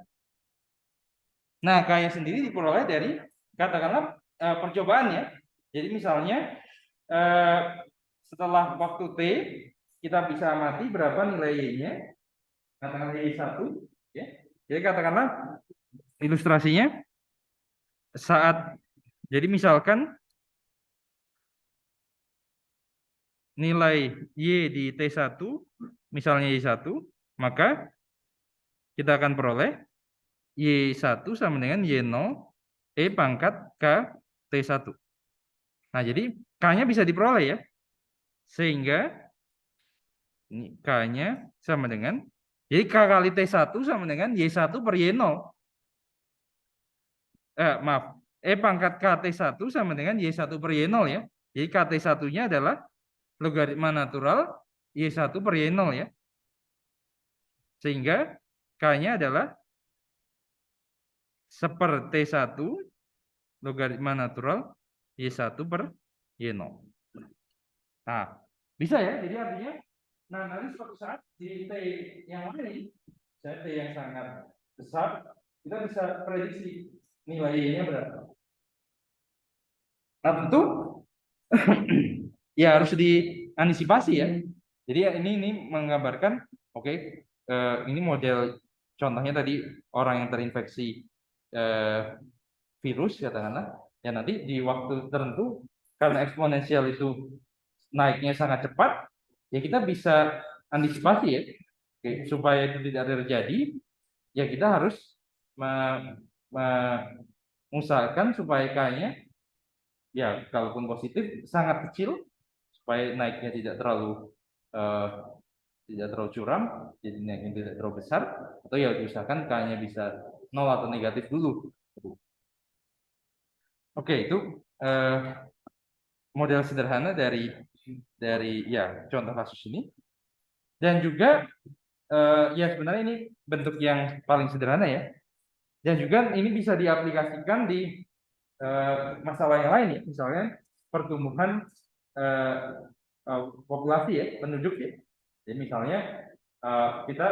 Nah, k-nya sendiri diperoleh dari katakanlah percobaan ya. Jadi misalnya setelah waktu t kita bisa amati berapa nilai y-nya. Katakanlah y1 ya. Jadi katakanlah ilustrasinya saat jadi misalkan nilai y di T1 misalnya y1, maka kita akan peroleh y1 sama dengan y0 e pangkat k T1. Nah, jadi k-nya bisa diperoleh ya. Sehingga ini k-nya sama dengan jadi k kali T1 sama dengan y1 per y0. Maaf, pangkat KT1 sama dengan Y1 per Y0 ya. Jadi KT1-nya adalah logaritma natural Y1 per Y0 ya. Sehingga K-nya adalah 1 T1 logaritma natural Y1 per Y0. Nah, bisa ya. Jadi artinya, nah nanti suatu saat di T yang lain, saya T yang sangat besar, kita bisa prediksi nilai Y-nya berapa. Nah, tentu ya harus diantisipasi ya. Jadi ya ini menggambarkan, oke, ini model contohnya tadi orang yang terinfeksi virus katakanlah, ya nanti di waktu tertentu karena eksponensial itu naiknya sangat cepat, ya kita bisa antisipasi ya, oke, supaya itu tidak terjadi, ya kita harus mengusahakan supaya K-nya ya kalaupun positif sangat kecil supaya naiknya tidak terlalu curam, jadi naiknya tidak terlalu besar, atau ya diusahakan K-nya bisa 0 atau negatif dulu. Oke, itu model sederhana dari ya contoh kasus ini. Dan juga ya sebenarnya ini bentuk yang paling sederhana ya. Dan juga ini bisa diaplikasikan di masalah yang lain ya, misalnya pertumbuhan populasi ya, penduduk ya. Jadi misalnya kita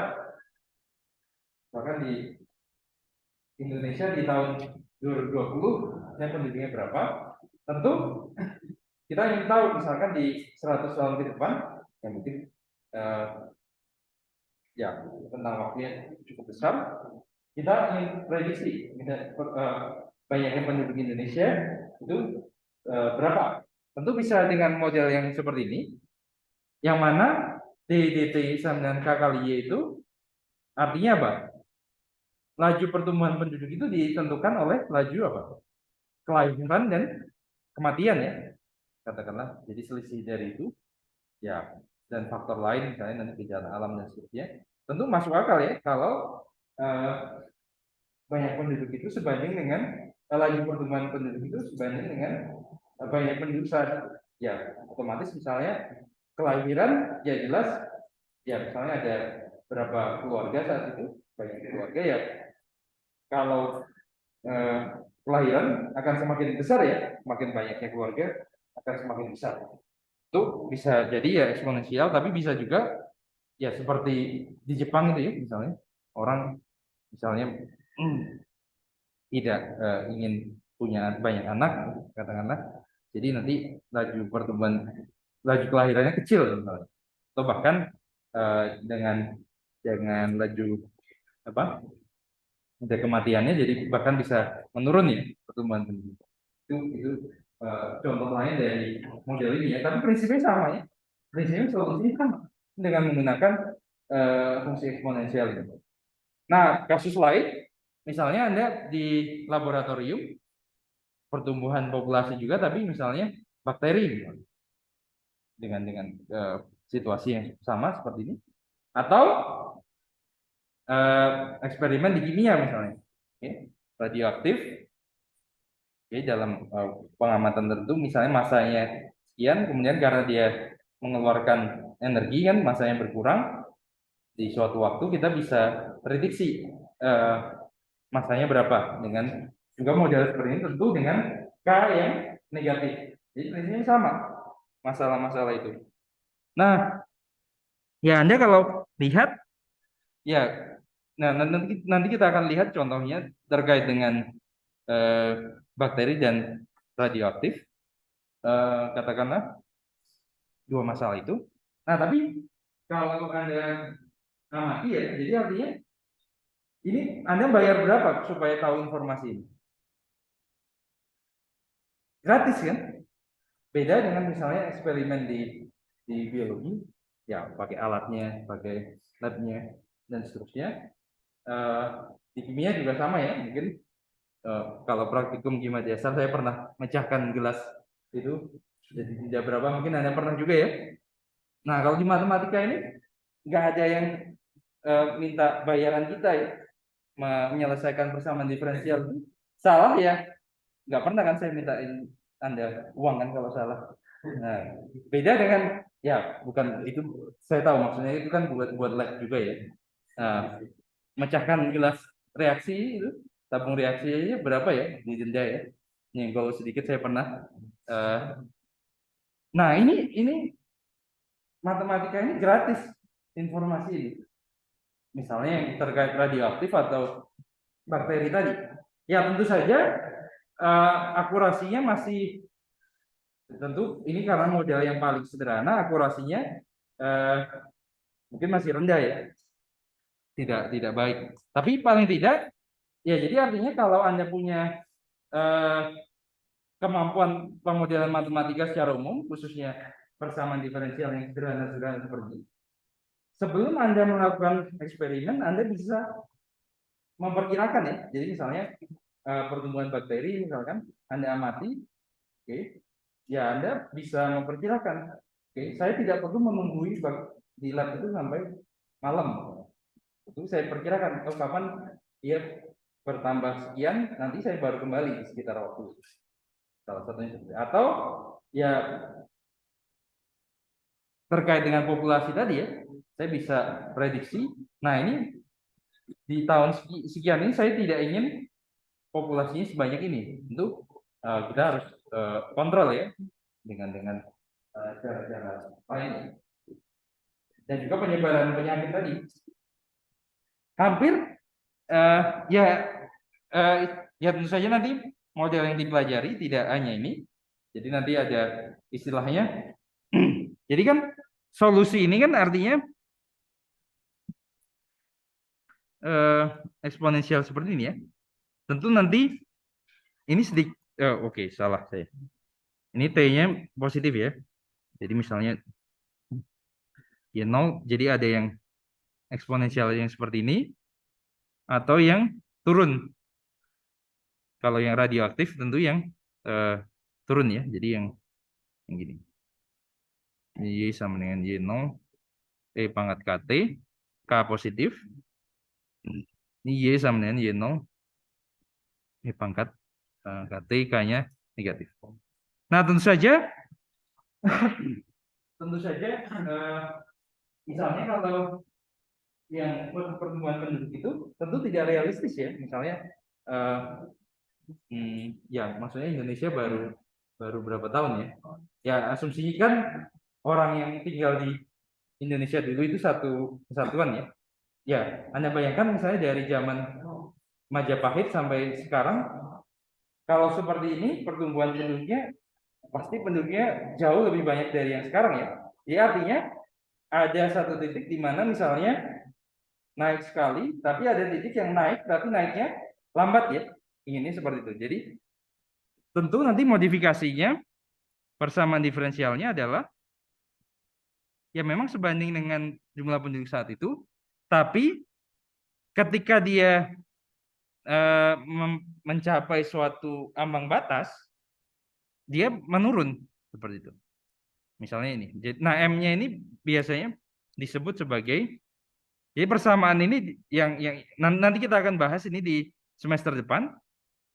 bahkan di Indonesia di tahun 2020 saya penduduknya berapa? Tentu kita ingin tahu misalkan di 100 tahun ke depan yang mungkin ya tentang waktunya cukup besar, kita ingin prediksi banyaknya penduduk Indonesia itu berapa. Tentu bisa dengan model yang seperti ini, yang mana DDT sama dengan K kali Y itu artinya apa? Laju pertumbuhan penduduk itu ditentukan oleh laju apa? Kelahiran dan kematian ya, katakanlah. Jadi selisih dari itu ya, dan faktor lain misalnya nanti bencana alam dan seterusnya, tentu masuk akal ya kalau banyak penduduk itu sebanding dengan laju pertumbuhan penduduk itu sebanding dengan banyak penduduk saat ya, otomatis misalnya kelahiran ya jelas ya, misalnya ada berapa keluarga saat itu, banyak keluarga ya, kalau kelahiran akan semakin besar ya, makin banyaknya keluarga akan semakin besar. Itu bisa jadi ya eksponensial, tapi bisa juga ya seperti di Jepang itu ya, misalnya orang misalnya tidak ingin punya banyak anak katakanlah, jadi nanti laju kelahirannya kecil misalnya, atau bahkan dengan laju apa ada kematiannya jadi bahkan bisa menurun ya pertumbuhan penduduk. Itu contoh lain dari model ini ya, tapi prinsipnya sama ya, prinsipnya solusinya sama dengan menggunakan fungsi eksponensial itu. Nah, kasus lain misalnya Anda di laboratorium pertumbuhan populasi juga, tapi misalnya bakteri dengan situasi yang sama seperti ini, atau eksperimen di kimia misalnya, radioaktif, dalam pengamatan tertentu, misalnya masanya sekian, kemudian karena dia mengeluarkan energi kan masanya berkurang, di suatu waktu kita bisa prediksi masanya berapa dengan juga model seperti ini, tentu dengan K yang negatif. Jadi prinsipnya sama masalah-masalah itu. Nah, ya Anda kalau lihat ya, nah nanti kita akan lihat contohnya terkait dengan bakteri dan radioaktif, katakanlah dua masalah itu. Nah, tapi kalau Anda amati ya, jadi artinya ini Anda bayar berapa supaya tahu informasi ini? Gratis kan? Beda dengan misalnya eksperimen di biologi, ya pakai alatnya, pakai labnya dan seterusnya. Di kimia juga sama ya, mungkin kalau praktikum kimia dasar saya pernah mecahkan gelas itu jadi tidak berapa, mungkin Anda pernah juga ya. Nah, kalau di matematika ini nggak ada yang minta bayaran kita ya, menyelesaikan persamaan diferensial. Salah ya, nggak pernah kan saya mintain Anda uang kan kalau salah. Nah, beda dengan ya bukan itu, saya tahu maksudnya itu kan buat lab juga ya. Nah, mecahkan gelas reaksi itu, tabung reaksi aja berapa ya di denda ya. Nyenggol sedikit saya pernah. Eh, nah ini matematika ini gratis informasi ini. Misalnya yang terkait radioaktif atau bakteri tadi. Ya tentu saja akurasinya masih, tentu ini karena model yang paling sederhana, akurasinya eh, mungkin masih rendah ya, tidak baik. Tapi paling tidak ya, jadi artinya kalau Anda punya eh, kemampuan pemodelan matematika secara umum, khususnya persamaan diferensial yang sederhana-sederhana seperti ini, sebelum Anda melakukan eksperimen, Anda bisa memperkirakan ya. Jadi misalnya pertumbuhan bakteri, misalkan Anda amati, oke, ya Anda bisa memperkirakan. Oke, saya tidak perlu menunggui di lab itu sampai malam. Itu saya perkirakan, oh kapan dia bertambah sekian, nanti saya baru kembali di sekitar waktu itu. Salah satunya seperti itu. Atau ya terkait dengan populasi tadi ya, saya bisa prediksi. Nah ini di tahun sekian ini saya tidak ingin populasinya sebanyak ini. Tentu kita harus kontrol ya dengan cara-cara lain. Dan juga penyebaran penyakit tadi. Hampir ya ya tentu saja nanti model yang dipelajari tidak hanya ini. Jadi nanti ada istilahnya. Jadi kan solusi ini kan artinya eksponensial seperti ini ya. Tentu nanti ini sedikit oke, salah saya. Ini T-nya positif ya. Jadi misalnya ya 0, jadi ada yang eksponensial yang seperti ini atau yang turun. Kalau yang radioaktif tentu yang turun ya. Jadi yang gini. Y sama dengan Y0, E pangkat KT, K positif. Ini Y sama dengan Y0, E pangkat KT, K-nya negatif. Nah, tentu saja misalnya kalau yang pertumbuhan penduduk itu tentu tidak realistis ya. Misalnya ya maksudnya Indonesia baru berapa tahun ya. Ya asumsinya kan orang yang tinggal di Indonesia dulu itu satu kesatuan ya. Ya, Anda bayangkan misalnya dari zaman Majapahit sampai sekarang, kalau seperti ini pertumbuhan penduduknya pasti penduduknya jauh lebih banyak dari yang sekarang ya. Jadi artinya ada satu titik di mana misalnya naik sekali, tapi ada titik yang naik, tapi naiknya lambat ya. Ini seperti itu. Jadi tentu nanti modifikasinya, persamaan diferensialnya adalah ya memang sebanding dengan jumlah penduduk saat itu, tapi ketika dia mencapai suatu ambang batas, dia menurun seperti itu. Misalnya ini. Nah, M-nya ini biasanya disebut sebagai, jadi persamaan ini yang nanti kita akan bahas ini di semester depan.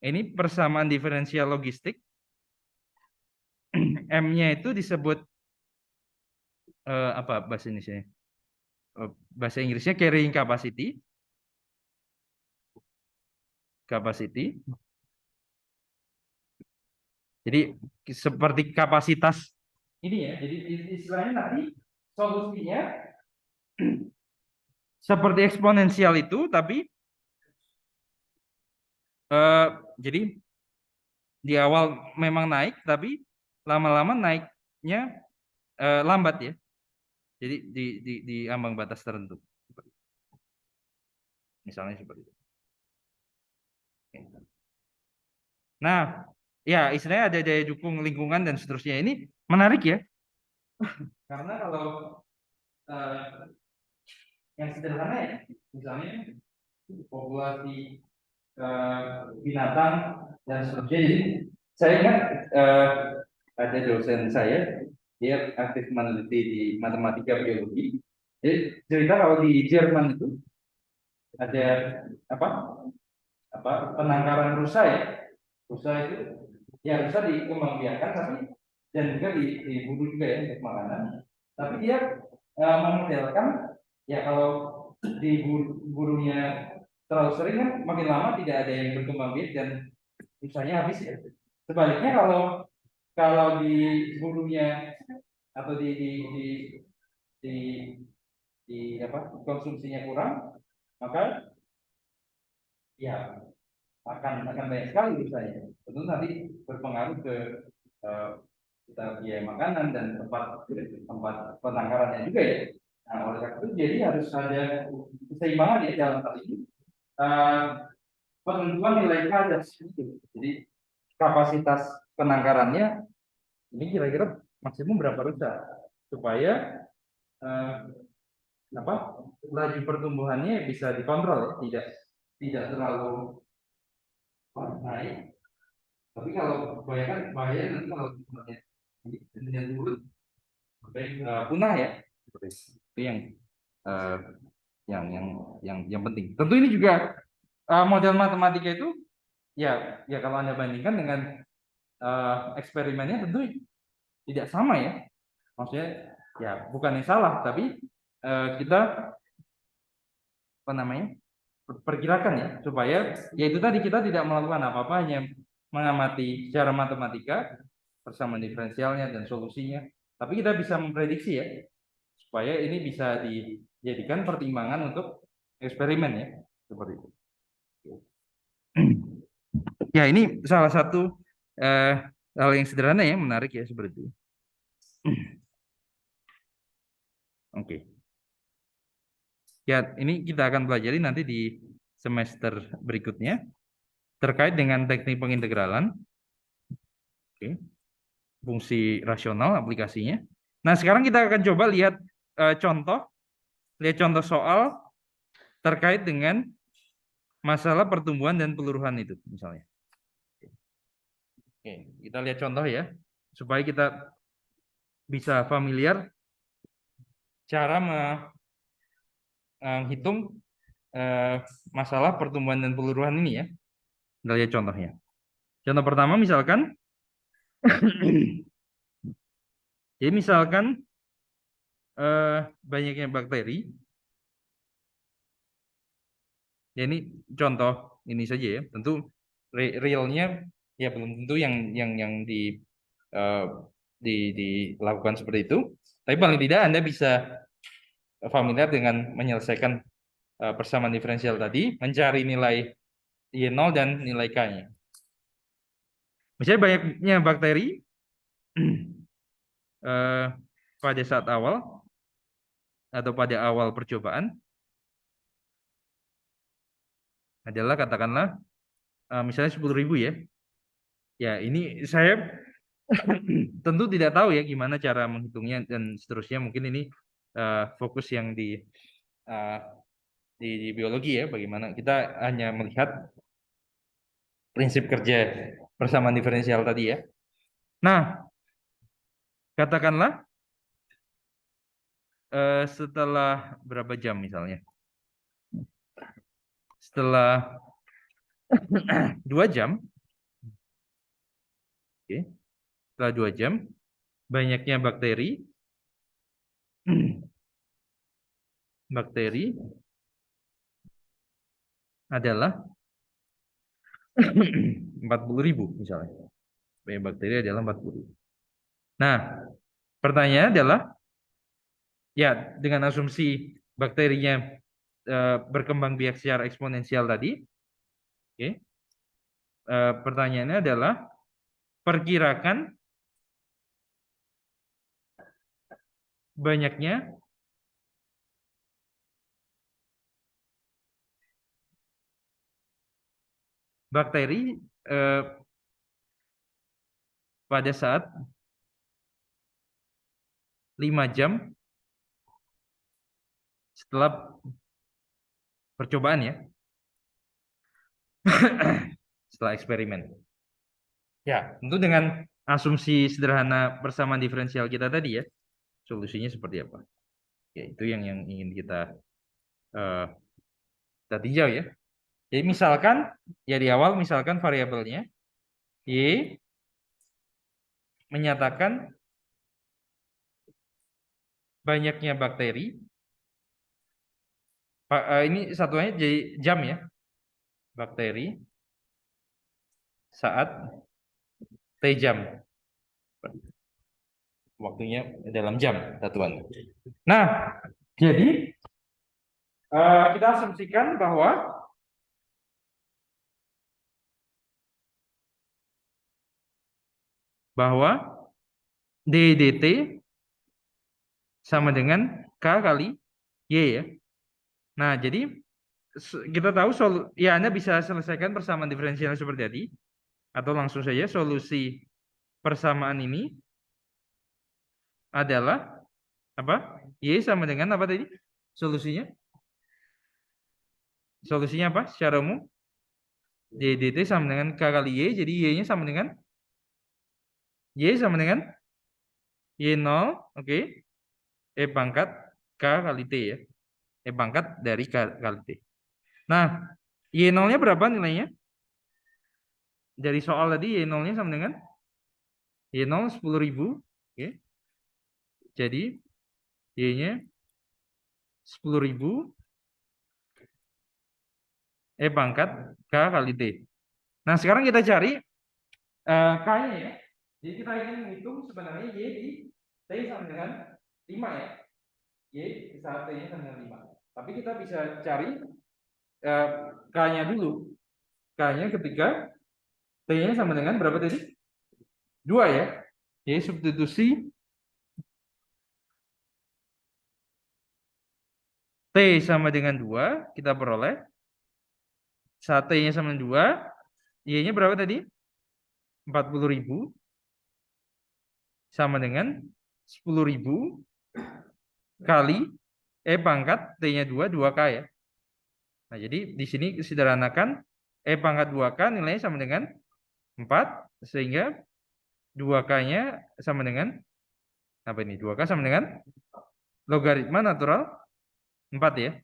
Ini persamaan diferensial logistik. M-nya itu disebut apa bahasa Indonesia? Bahasa Inggrisnya carrying capacity. Jadi seperti kapasitas ini ya. Jadi istilahnya nanti solusinya seperti eksponensial itu, tapi jadi di awal memang naik, tapi lama-lama naiknya lambat ya. Jadi di ambang batas tertentu. Misalnya seperti itu. Nah, ya istilahnya ada daya dukung lingkungan dan seterusnya. Ini menarik ya. Karena kalau yang sederhana ya, misalnya populasi binatang dan seterusnya. Jadi saya ingat ada dosen saya, dia aktif meneliti di matematika biologi. Jadi cerita kalau di Jerman itu ada apa penangkaran rusa ya. Rusa itu ya bisa dikembangbiakkan tapi dan juga diburu juga ya untuk makanan. Tapi dia memodelkan ya kalau diburunya terlalu sering kan makin lama tidak ada yang berkembang biak dan usahanya habis ya. Sebaliknya kalau diburunya atau di, di apa konsumsinya kurang, maka ya akan banyak sekali usahanya. Tentu nanti berpengaruh ke eh, kita biaya makanan dan tempat tempat penangkarannya juga ya. Nah, oleh karena itu jadi harus ada keseimbangan ya dalam hal ini. Eh, Penentuan nilai kadar itu. Jadi kapasitas penangkarannya ini kira-kira maksimum berapa rusa supaya eh, apa laju pertumbuhannya bisa dikontrol ya, tidak terlalu naik. Tapi kalau kebanyakan bahaya nanti kalau misalnya turun sampai punah ya. Itu eh, yang penting. Tentu ini juga model matematika itu ya kalau Anda bandingkan dengan eksperimennya tentu tidak sama ya. Maksudnya ya bukan yang salah tapi kita apa namanya perkirakan ya supaya ya itu tadi kita tidak melakukan apa-apa hanya mengamati secara matematika persamaan diferensialnya dan solusinya. Tapi kita bisa memprediksi ya supaya ini bisa dijadikan pertimbangan untuk eksperimen ya seperti itu. Ya ini salah satu hal yang sederhana ya menarik ya seperti itu. Oke. Ya ini kita akan pelajari nanti di semester berikutnya terkait dengan teknik pengintegralan. Oke. Fungsi rasional aplikasinya. Nah, sekarang kita akan coba lihat contoh soal terkait dengan masalah pertumbuhan dan peluruhan itu misalnya. Oke, kita lihat contoh ya supaya kita bisa familiar cara menghitung masalah pertumbuhan dan peluruhan ini ya. Kita lihat contohnya. Contoh pertama misalkan jadi misalkan banyaknya bakteri. Ya ini contoh ini saja ya. Tentu realnya ya belum tentu yang dilakukan seperti itu. Tapi paling tidak Anda bisa familiar dengan menyelesaikan persamaan diferensial tadi, mencari nilai Y0 dan nilai K-nya. Misalnya banyaknya bakteri pada saat awal atau pada awal percobaan adalah katakanlah misalnya 10.000 ya. Ya ini saya tentu tidak tahu ya gimana cara menghitungnya dan seterusnya. Mungkin ini fokus yang di biologi ya, bagaimana kita hanya melihat prinsip kerja persamaan diferensial tadi ya. Nah, katakanlah setelah berapa jam misalnya? Setelah 2 jam, oke, setelah 2 jam, banyaknya bakteri adalah 40.000 misalnya. Banyak bakteri adalah 40.000. Nah, pertanyaannya adalah ya dengan asumsi bakterinya berkembang biak secara eksponensial tadi, oke. Pertanyaannya adalah perkirakan banyaknya bakteri pada saat 5 jam setelah percobaan ya. Setelah eksperimen. Ya, tentu dengan asumsi sederhana persamaan diferensial kita tadi ya. Solusinya seperti apa? Ya, itu yang ingin kita tinjau ya. Jadi misalkan ya di awal misalkan variabelnya Y menyatakan banyaknya bakteri. Ini satuannya jadi jam ya. Bakteri saat T jam. Waktunya dalam jam satuan. Nah, jadi kita asumsikan bahwa DDT sama dengan K kali Y ya. Nah, jadi kita tahu ya Anda bisa selesaikan persamaan diferensial seperti tadi, atau langsung saja solusi persamaan ini adalah apa? Y sama dengan apa tadi? Solusinya? Solusinya apa? Secara umum DDT sama dengan K kali Y, jadi Y-nya sama dengan Y0, oke. E pangkat K kali T ya. E pangkat dari K kali T. Nah, Y0-nya berapa nilainya? Dari soal tadi Y0-nya sama dengan Y0 10.000. Oke. Jadi Y-nya 10.000 E pangkat K kali T. Nah, sekarang kita cari K-nya ya. Jadi kita ingin menghitung sebenarnya Y di T sama dengan 5 ya. Y saat T-nya sama dengan 5. Tapi kita bisa cari K-nya dulu. K-nya ketika T-nya sama dengan berapa tadi? 2 ya. Jadi substitusi T sama dengan 2, kita peroleh saat T-nya sama dengan 2, Y-nya berapa tadi? 40.000 sama dengan 10.000 kali E pangkat T-nya 2, 2K ya. Nah, jadi di sini sederhanakan E pangkat 2K nilainya sama dengan 4, sehingga 2K-nya sama dengan apa ini? 2K sama dengan logaritma natural 4 ya.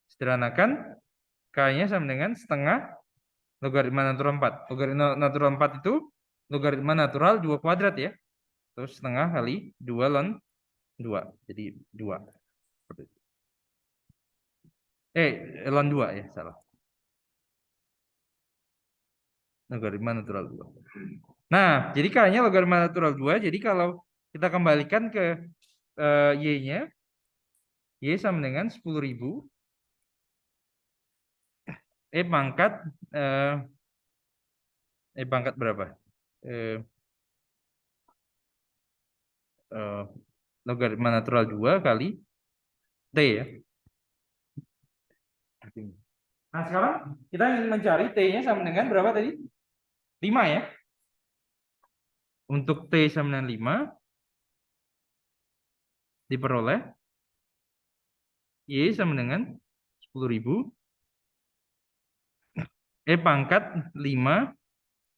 Sederhanakan K-nya sama dengan setengah logaritma natural 4. Logaritma natural 4 itu logaritma natural 2 kuadrat ya. Terus setengah kali 2 ln 2. Jadi 2. Ln 2 ya, salah. Logaritma natural 2. Nah, jadi K-nya logaritma natural 2. Jadi kalau kita kembalikan ke Y-nya, Y sama dengan 10.000 E pangkat berapa? Logaritma natural 2 kali T ya. Nah, sekarang kita ingin mencari T-nya sama dengan berapa tadi? 5 ya. Untuk T sama dengan 5 diperoleh Y sama dengan 10.000 E pangkat 5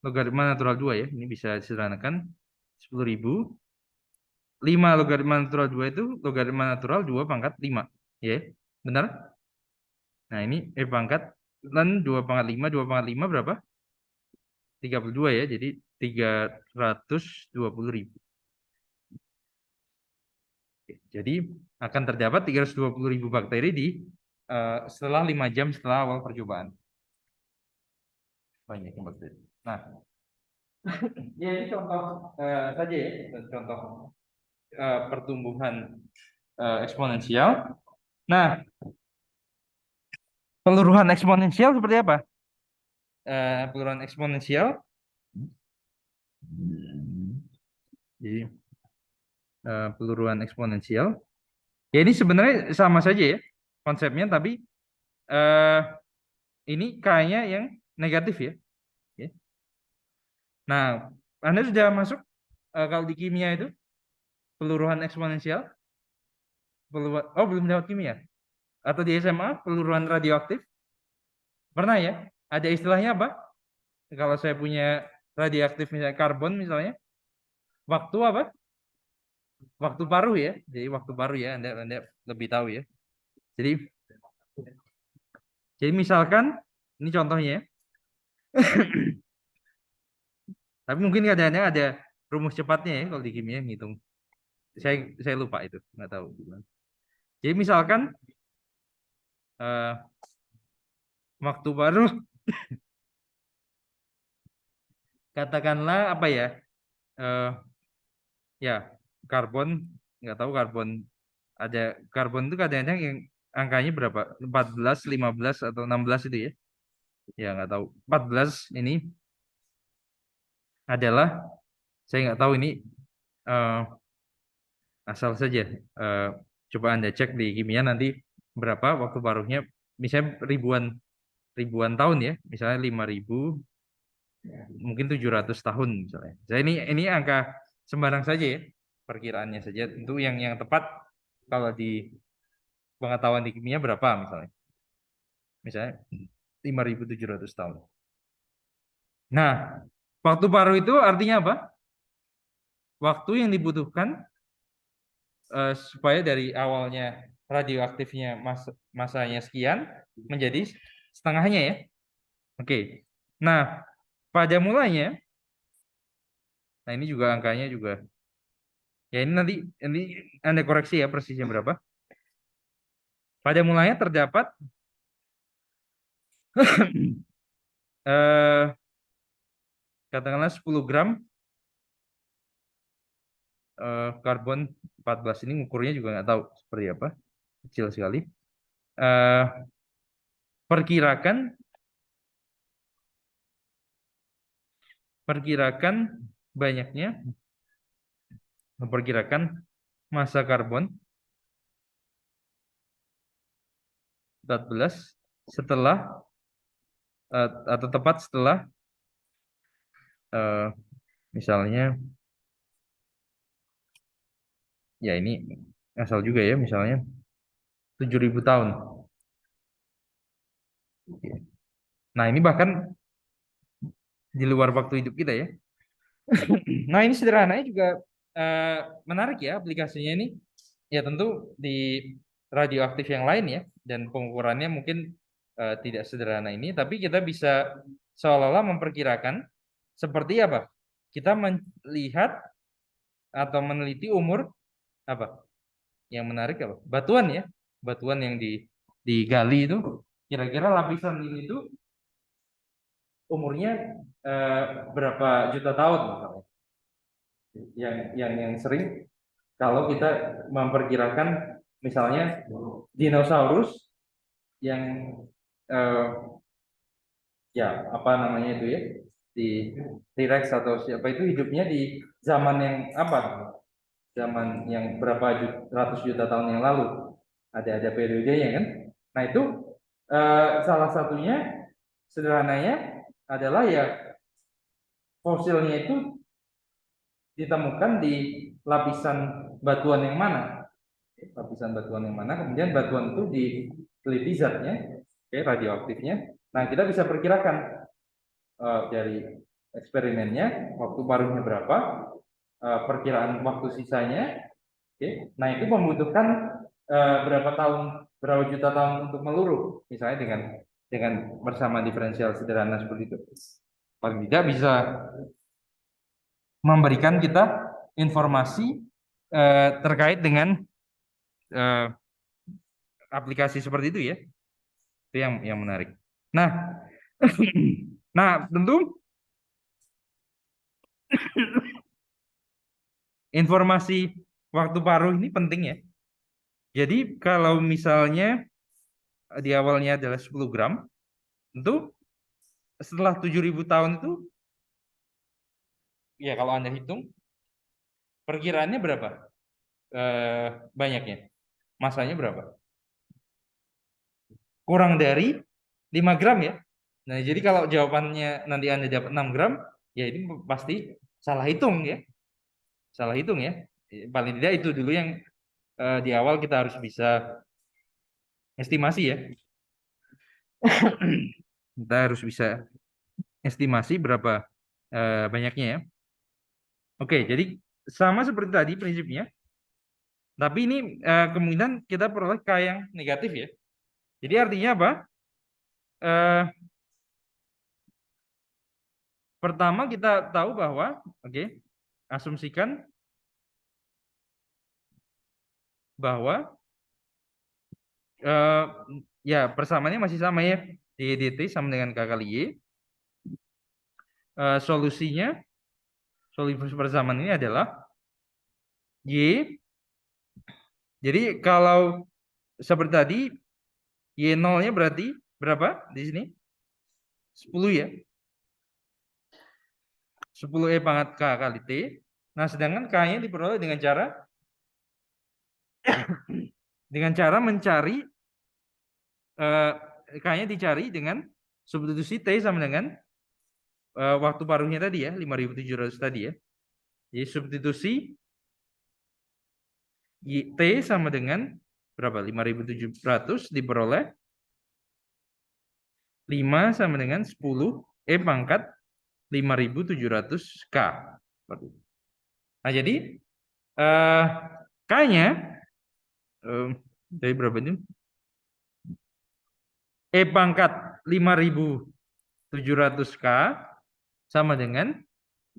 logaritma natural 2 ya. Ini bisa disederhanakan 10.000. 5 logaritma natural 2 itu logaritma natural 2 pangkat 5. Ya, benar? Nah, ini E pangkat dan 2 pangkat 5. 2 pangkat 5 berapa? 32 ya. Jadi 320.000. Jadi akan terdapat 320.000 bakteri setelah 5 jam setelah awal percobaan. Banyak yang bakteri. Nah, ya ini contoh saja ya, contoh pertumbuhan eksponensial. Nah, peluruhan eksponensial seperti apa? Peluruhan eksponensial. Jadi peluruhan eksponensial. Ya ini sebenarnya sama saja ya konsepnya, tapi ini K-nya yang negatif ya. Nah, Anda sudah masuk kalau di kimia itu peluruhan eksponensial? Oh, belum lewat kimia? Atau di SMA peluruhan radioaktif? Pernah ya? Ada istilahnya apa? Kalau saya punya radioaktif misalnya karbon misalnya, waktu apa? Waktu paruh ya. Jadi waktu paruh ya, Anda lebih tahu ya. Jadi misalkan ini contohnya ya. Tapi mungkin kadang-kadang ada rumus cepatnya ya kalau di kimia ngitung. Saya lupa itu, nggak tahu gimana. Jadi misalkan eh, waktu baru katakanlah apa ya? eh, ya karbon, nggak tahu karbon, ada karbon itu kadang-kadang yang angkanya berapa? 14, 15 atau 16 itu ya. Ya nggak tahu. 14 ini adalah, saya nggak tahu ini, eh, asal saja. Eh, Coba Anda cek di kimia nanti berapa waktu paruhnya, misalnya ribuan ribuan tahun ya, misalnya 5.000, mungkin 700 tahun misalnya. Saya ini angka sembarang saja ya, perkiraannya saja. Tentu yang tepat kalau di pengetahuan di kimia berapa misalnya. Misalnya 5.700 tahun. Nah, waktu paruh itu artinya apa? Waktu yang dibutuhkan supaya dari awalnya radioaktifnya masanya sekian menjadi setengahnya ya. Oke. Nah, pada mulanya, nah ini juga angkanya juga. Ya ini nanti Anda koreksi ya persisnya berapa. Pada mulanya terdapat eh, katakanlah 10 gram karbon 14, ini ukurnya juga nggak tahu seperti apa, kecil sekali. Eh, perkirakan perkirakan banyaknya, memperkirakan massa karbon 14 setelah atau tepat setelah eh, misalnya, ya ini asal juga ya, misalnya 7.000 tahun. Nah ini bahkan di luar waktu hidup kita ya. Nah ini sederhananya juga menarik ya aplikasinya ini. Ya tentu di radioaktif yang lain ya, dan pengukurannya mungkin tidak sederhana ini, tapi kita bisa seolah-olah memperkirakan seperti apa. Kita melihat atau meneliti umur apa? Yang menarik apa? Batuan ya, batuan yang digali itu, kira-kira lapisan ini itu umurnya berapa juta tahun misalnya. Yang sering kalau kita memperkirakan misalnya dinosaurus yang eh, ya apa namanya itu ya, di T-Rex atau siapa itu hidupnya di zaman yang apa, zaman yang berapa ratus juta tahun yang lalu, ada periodenya kan. Nah itu salah satunya sederhananya adalah ya fosilnya itu ditemukan di lapisan batuan yang mana, kemudian batuan itu diteliti zatnya, oke, radioaktifnya. Nah kita bisa perkirakan dari eksperimennya waktu paruhnya berapa, perkiraan waktu sisanya, oke. Nah itu membutuhkan berapa juta tahun untuk meluruh, misalnya dengan bersama diferensial sederhana seperti itu. Paling tidak bisa memberikan kita informasi terkait dengan aplikasi seperti itu ya. Itu yang menarik. Nah, nah tentu informasi waktu paruh ini penting ya. Jadi kalau misalnya di awalnya adalah 10 gram, tentu setelah 7.000 tahun itu, ya kalau Anda hitung, perkiraannya berapa banyaknya? Masanya berapa? Kurang dari 5 gram ya. Nah, jadi kalau jawabannya nanti Anda dapat 6 gram, ya ini pasti salah hitung ya. Salah hitung ya. Paling tidak itu dulu yang di awal kita harus bisa estimasi ya. Kita harus bisa estimasi berapa banyaknya ya. Oke, jadi sama seperti tadi prinsipnya. Tapi ini kemungkinan kita peroleh K yang negatif ya. Jadi artinya apa? Pertama kita tahu bahwa, oke, asumsikan bahwa ya persamaannya masih sama ya, Y dt sama dengan K kali Y. Solusi persamaan ini adalah Y. Jadi kalau seperti tadi Y0-nya berarti berapa di sini? 10 ya. 10 E pangkat K kali T. Nah, sedangkan K-nya diperoleh dengan cara mencari K-nya dicari dengan substitusi T sama dengan waktu paruhnya tadi ya, 5.700 tadi ya. Jadi substitusi T sama dengan berapa? 5.700 diperoleh 5 sama dengan 10 E pangkat 5.700 K. Nah, jadi K-nya dari berapa ini? E pangkat 5.700 K sama dengan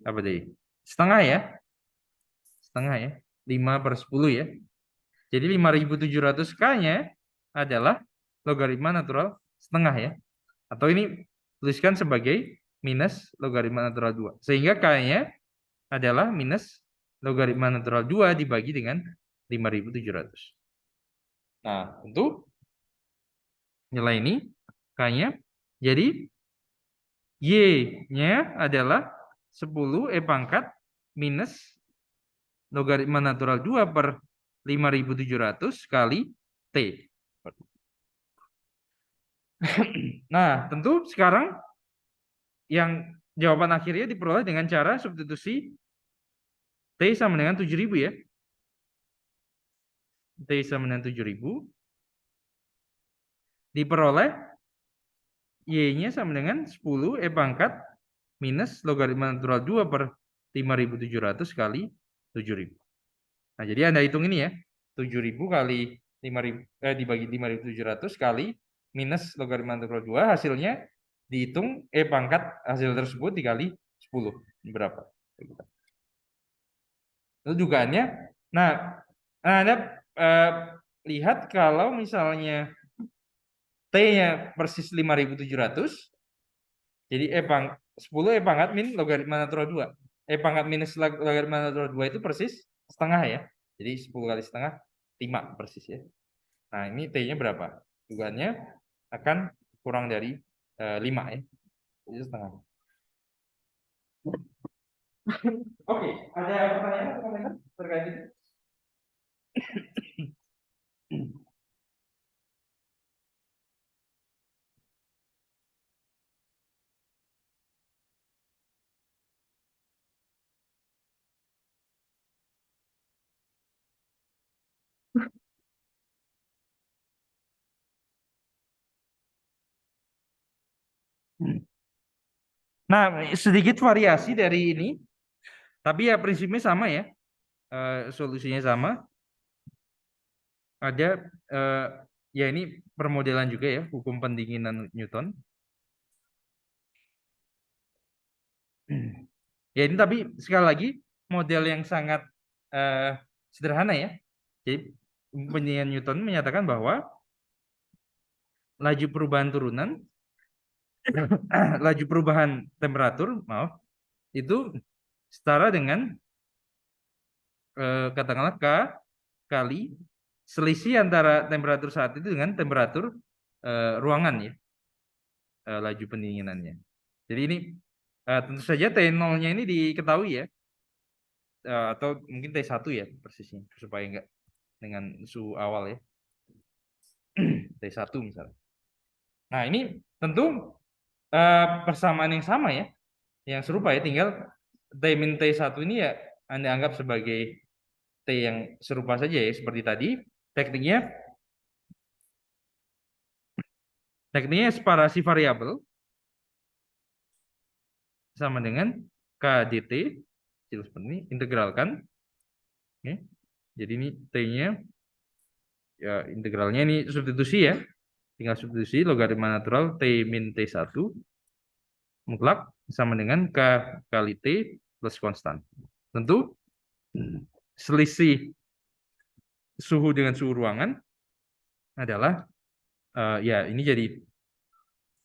apa tadi? Setengah ya. Setengah ya. 5/10 ya. Jadi 5.700 K-nya adalah logaritma natural setengah ya. Atau ini tuliskan sebagai minus logaritma natural 2. Sehingga K-nya adalah minus logaritma natural 2 dibagi dengan 5.700. Nah, untuk nilai ini K-nya. Jadi Y-nya adalah 10 E pangkat minus logaritma natural 2 per 5.700 kali T. Nah, tentu sekarang yang jawaban akhirnya diperoleh dengan cara substitusi T sama dengan 7.000 ya. T sama dengan 7.000 diperoleh Y-nya sama dengan 10 E pangkat minus logaritma natural 2 per 5.700 kali 7.000. Nah, jadi Anda hitung ini ya. 7.000 kali 5.000 dibagi 5.700 kali minus logaritma natural 2, hasilnya dihitung E pangkat hasil tersebut dikali 10. Berapa? Itu dugaannya. Nah, Anda lihat kalau misalnya T-nya persis 5.700, jadi 10 E pangkat min logaritma natural 2. E pangkat minus logaritma natural 2 itu persis setengah ya. Jadi 10 kali setengah 5 persis ya. Nah, ini T-nya berapa? Dugaannya akan kurang dari 5 ya. Itu setengah. Oke, ada pertanyaan atau komentar terkait ini? Nah, sedikit variasi dari ini, tapi ya prinsipnya sama ya, solusinya sama. Ada ya ini permodelan juga ya, hukum pendinginan Newton. Ya ini tapi sekali lagi model yang sangat sederhana ya. Jadi pendinginan Newton menyatakan bahwa laju perubahan turunan, laju perubahan temperatur, maaf, itu setara dengan katakanlah K kali selisih antara temperatur saat itu dengan temperatur ruangan ya, laju pendinginannya. Jadi ini tentu saja T0-nya ini diketahui ya, atau mungkin T1 ya persisnya, supaya enggak dengan suhu awal ya. T1 misalnya. Nah, ini tentu persamaan yang sama ya, yang serupa ya, tinggal T min T1 ini ya Anda anggap sebagai T yang serupa saja ya, seperti tadi. Tekniknya separasi variabel sama dengan K dt, seperti ini, integralkan. Oke. Jadi ini T-nya ya integralnya ini substitusi ya. Tinggal substitusi logaritma natural T min T1 mutlak sama dengan K kali T plus konstan. tentu selisih suhu dengan suhu ruangan adalah ya ini jadi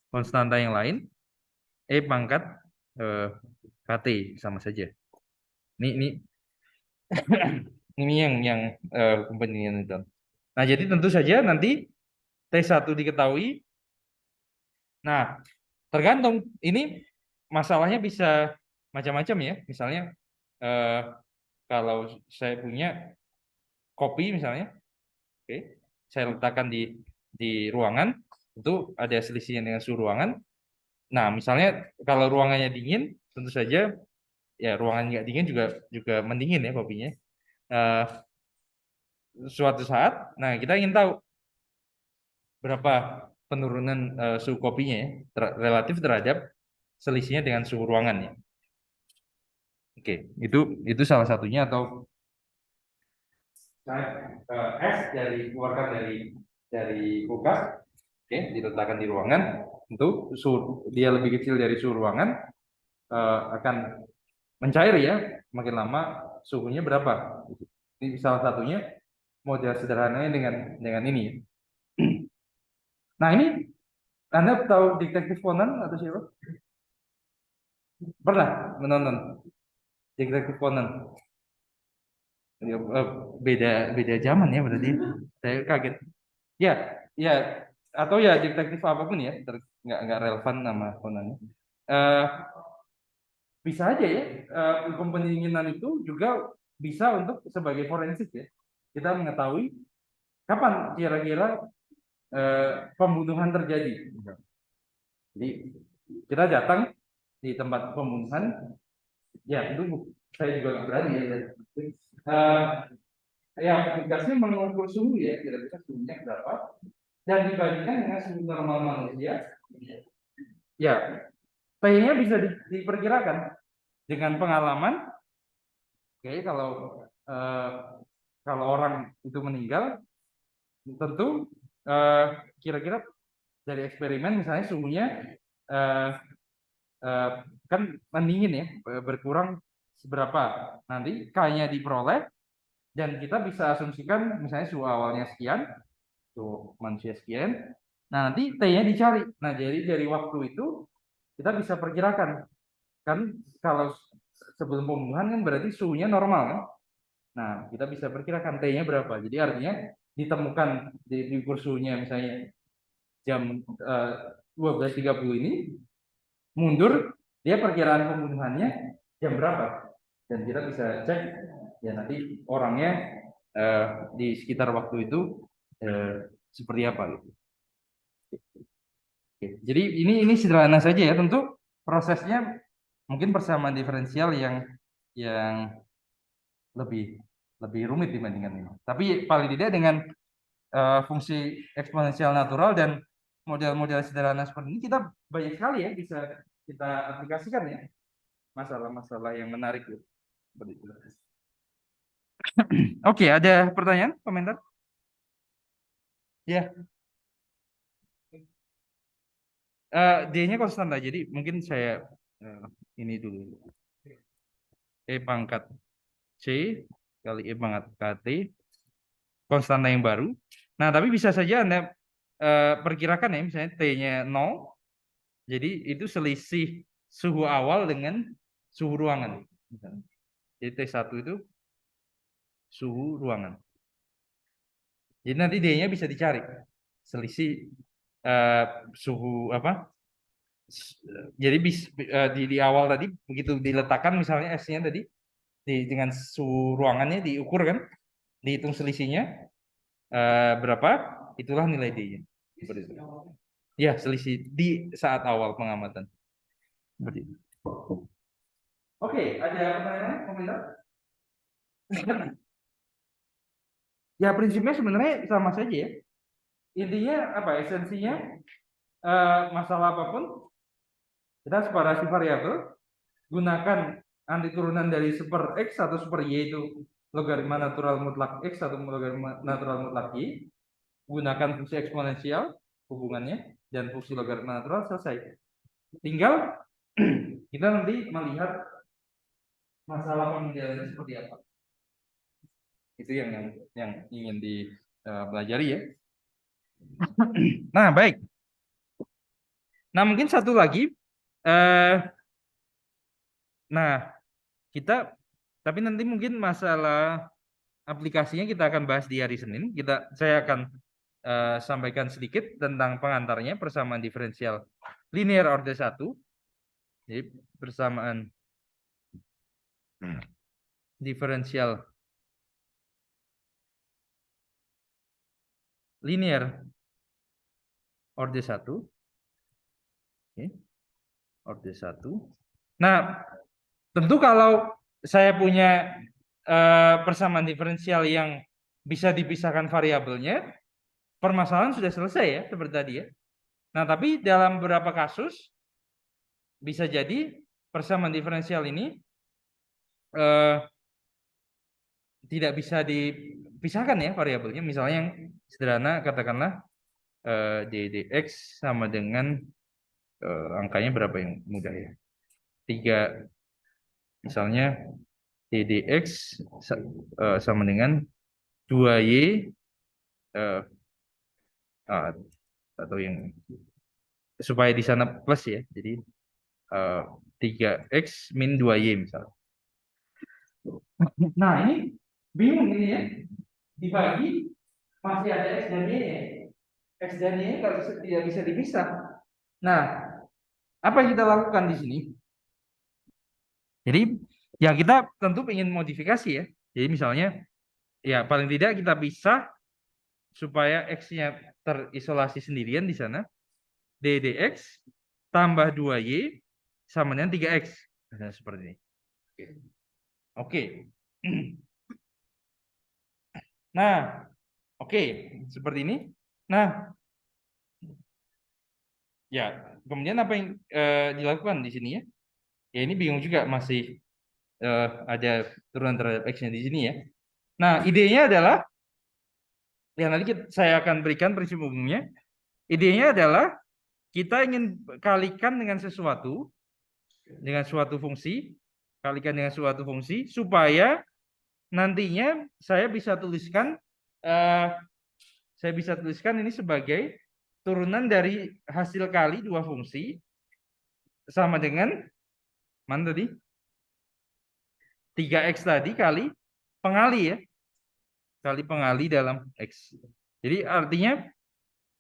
konstanta yang lain E pangkat KT sama saja. Ini ini yang kepentingan itu. Nah, jadi tentu saja nanti T1 diketahui. Nah, tergantung ini masalahnya bisa macam-macam ya. Misalnya kalau saya punya kopi misalnya, oke, saya letakkan di ruangan, itu ada selisihnya dengan suhu ruangan. Nah, misalnya kalau ruangannya dingin, tentu saja ya ruangan nggak dingin juga mendingin ya kopinya. Suatu saat, nah kita ingin tahu berapa penurunan suhu kopinya ya, relatif terhadap selisihnya dengan suhu ruangan ya. Oke, itu salah satunya atau es dikeluarkan dari kulkas, oke, diletakkan di ruangan, tentu suhu dia lebih kecil dari suhu ruangan akan mencair ya, makin lama suhunya berapa. Ini salah satunya model sederhananya dengan ini. Nah ini Anda tahu Detektif Conan atau siapa? Pernah menonton Detektif Conan? Beda zaman ya berarti. Saya kaget. Ya, ya atau ya detektif apapun ya, nggak relevan nama Conan. Bisa aja ya, pendinginan itu juga bisa untuk sebagai forensik ya. Kita mengetahui kapan kira-kira pembunuhan terjadi. Jadi kita datang di tempat pembunuhan, ya itu saya juga nggak berani ya. Ya aplikasinya mengukur suhu ya, kira-kira suhunya berapa, dan dibandingkan dengan suhu normal manusia, ya T-nya bisa diperkirakan dengan pengalaman. Oke, kalau orang itu meninggal, tentu kira-kira dari eksperimen misalnya suhunya kan mendingin ya, berkurang seberapa, nanti K-nya diperoleh dan kita bisa asumsikan misalnya suhu awalnya sekian, suhu manusia sekian, nah nanti T-nya dicari. Nah jadi dari waktu itu kita bisa perkirakan kan, kalau sebelum pembunuhan kan berarti suhunya normal kan. Nah kita bisa perkirakan T-nya berapa, jadi artinya ditemukan di suhunya misalnya jam 12.30 ini, mundur dia perkiraan pembunuhannya jam berapa, dan kita bisa cek ya nanti orangnya di sekitar waktu itu seperti apa gitu. Oke, jadi ini sederhana saja ya, tentu prosesnya mungkin persamaan diferensial yang lebih rumit dibandingkan ini. Tapi paling tidak dengan fungsi eksponensial natural dan model-model sederhana seperti ini, kita banyak sekali ya bisa kita aplikasikan ya masalah-masalah yang menarik gitu. Oke, ada pertanyaan, komentar? Ya. D-nya konstanta, jadi mungkin saya ini dulu. E pangkat C kali E pangkat KT, konstanta yang baru. Nah, tapi bisa saja Anda perkirakan ya, misalnya T-nya 0, jadi itu selisih suhu awal dengan suhu ruangan. Jadi T1 itu suhu ruangan. Jadi nanti D-nya bisa dicari. Selisih suhu apa? Jadi di awal tadi begitu diletakkan misalnya S-nya tadi dengan suhu ruangannya diukur kan, dihitung selisihnya berapa, itulah nilai D-nya. Seperti itu. Ya, selisih di saat awal pengamatan. Seperti itu. Oke, ada pertanyaan, komentar? Ya, prinsipnya sebenarnya sama saja ya. Intinya apa? Esensinya masalah apapun kita separasi variabel, gunakan anti turunan dari super X atau super Y itu logaritma natural mutlak X atau logaritma natural mutlak Y, gunakan fungsi eksponensial hubungannya dan fungsi logaritma natural, selesai. Tinggal kita nanti melihat masalah pemodelannya seperti apa. Itu yang ingin dipelajari ya. Nah, baik. Nah, mungkin satu lagi. Nah, tapi nanti mungkin masalah aplikasinya kita akan bahas di hari Senin. Saya akan sampaikan sedikit tentang pengantarnya, persamaan diferensial linear order 1. Jadi persamaan diferensial linear order 1. Oke. Order 1. Nah, tentu kalau saya punya persamaan diferensial yang bisa dipisahkan variabelnya, permasalahan sudah selesai ya, seperti tadi ya. Nah, tapi dalam beberapa kasus bisa jadi persamaan diferensial ini tidak bisa dipisahkan ya variabelnya. Misalnya yang sederhana, katakanlah ddx sama dengan angkanya berapa yang mudah ya? 3. Misalnya ddx sama dengan 2y atau yang supaya di sana plus ya. Jadi 3x min 2y misalnya. Nah, ini bingung ini ya. Dibagi masih ada x dan y. X dan y tidak bisa dipisah. Nah, apa yang kita lakukan di sini? Jadi ya kita tentu ingin modifikasi ya. Jadi misalnya ya paling tidak kita pisah supaya x-nya terisolasi sendirian di sana. ddx tambah 2y sama dengan 3x. Nah, seperti ini. Oke. Nah, oke, seperti ini. Nah, ya, kemudian apa yang dilakukan di sini ya? Ya ini bingung juga, masih ada turunan terhadap x-nya di sini ya. Nah, idenya adalah yang nanti saya akan berikan prinsip umumnya. Idenya adalah kita ingin kalikan dengan sesuatu, dengan suatu fungsi, kalikan dengan suatu fungsi supaya nantinya saya bisa tuliskan ini sebagai turunan dari hasil kali dua fungsi sama dengan mana tadi? 3x tadi kali pengali ya. Kali pengali dalam x. Jadi artinya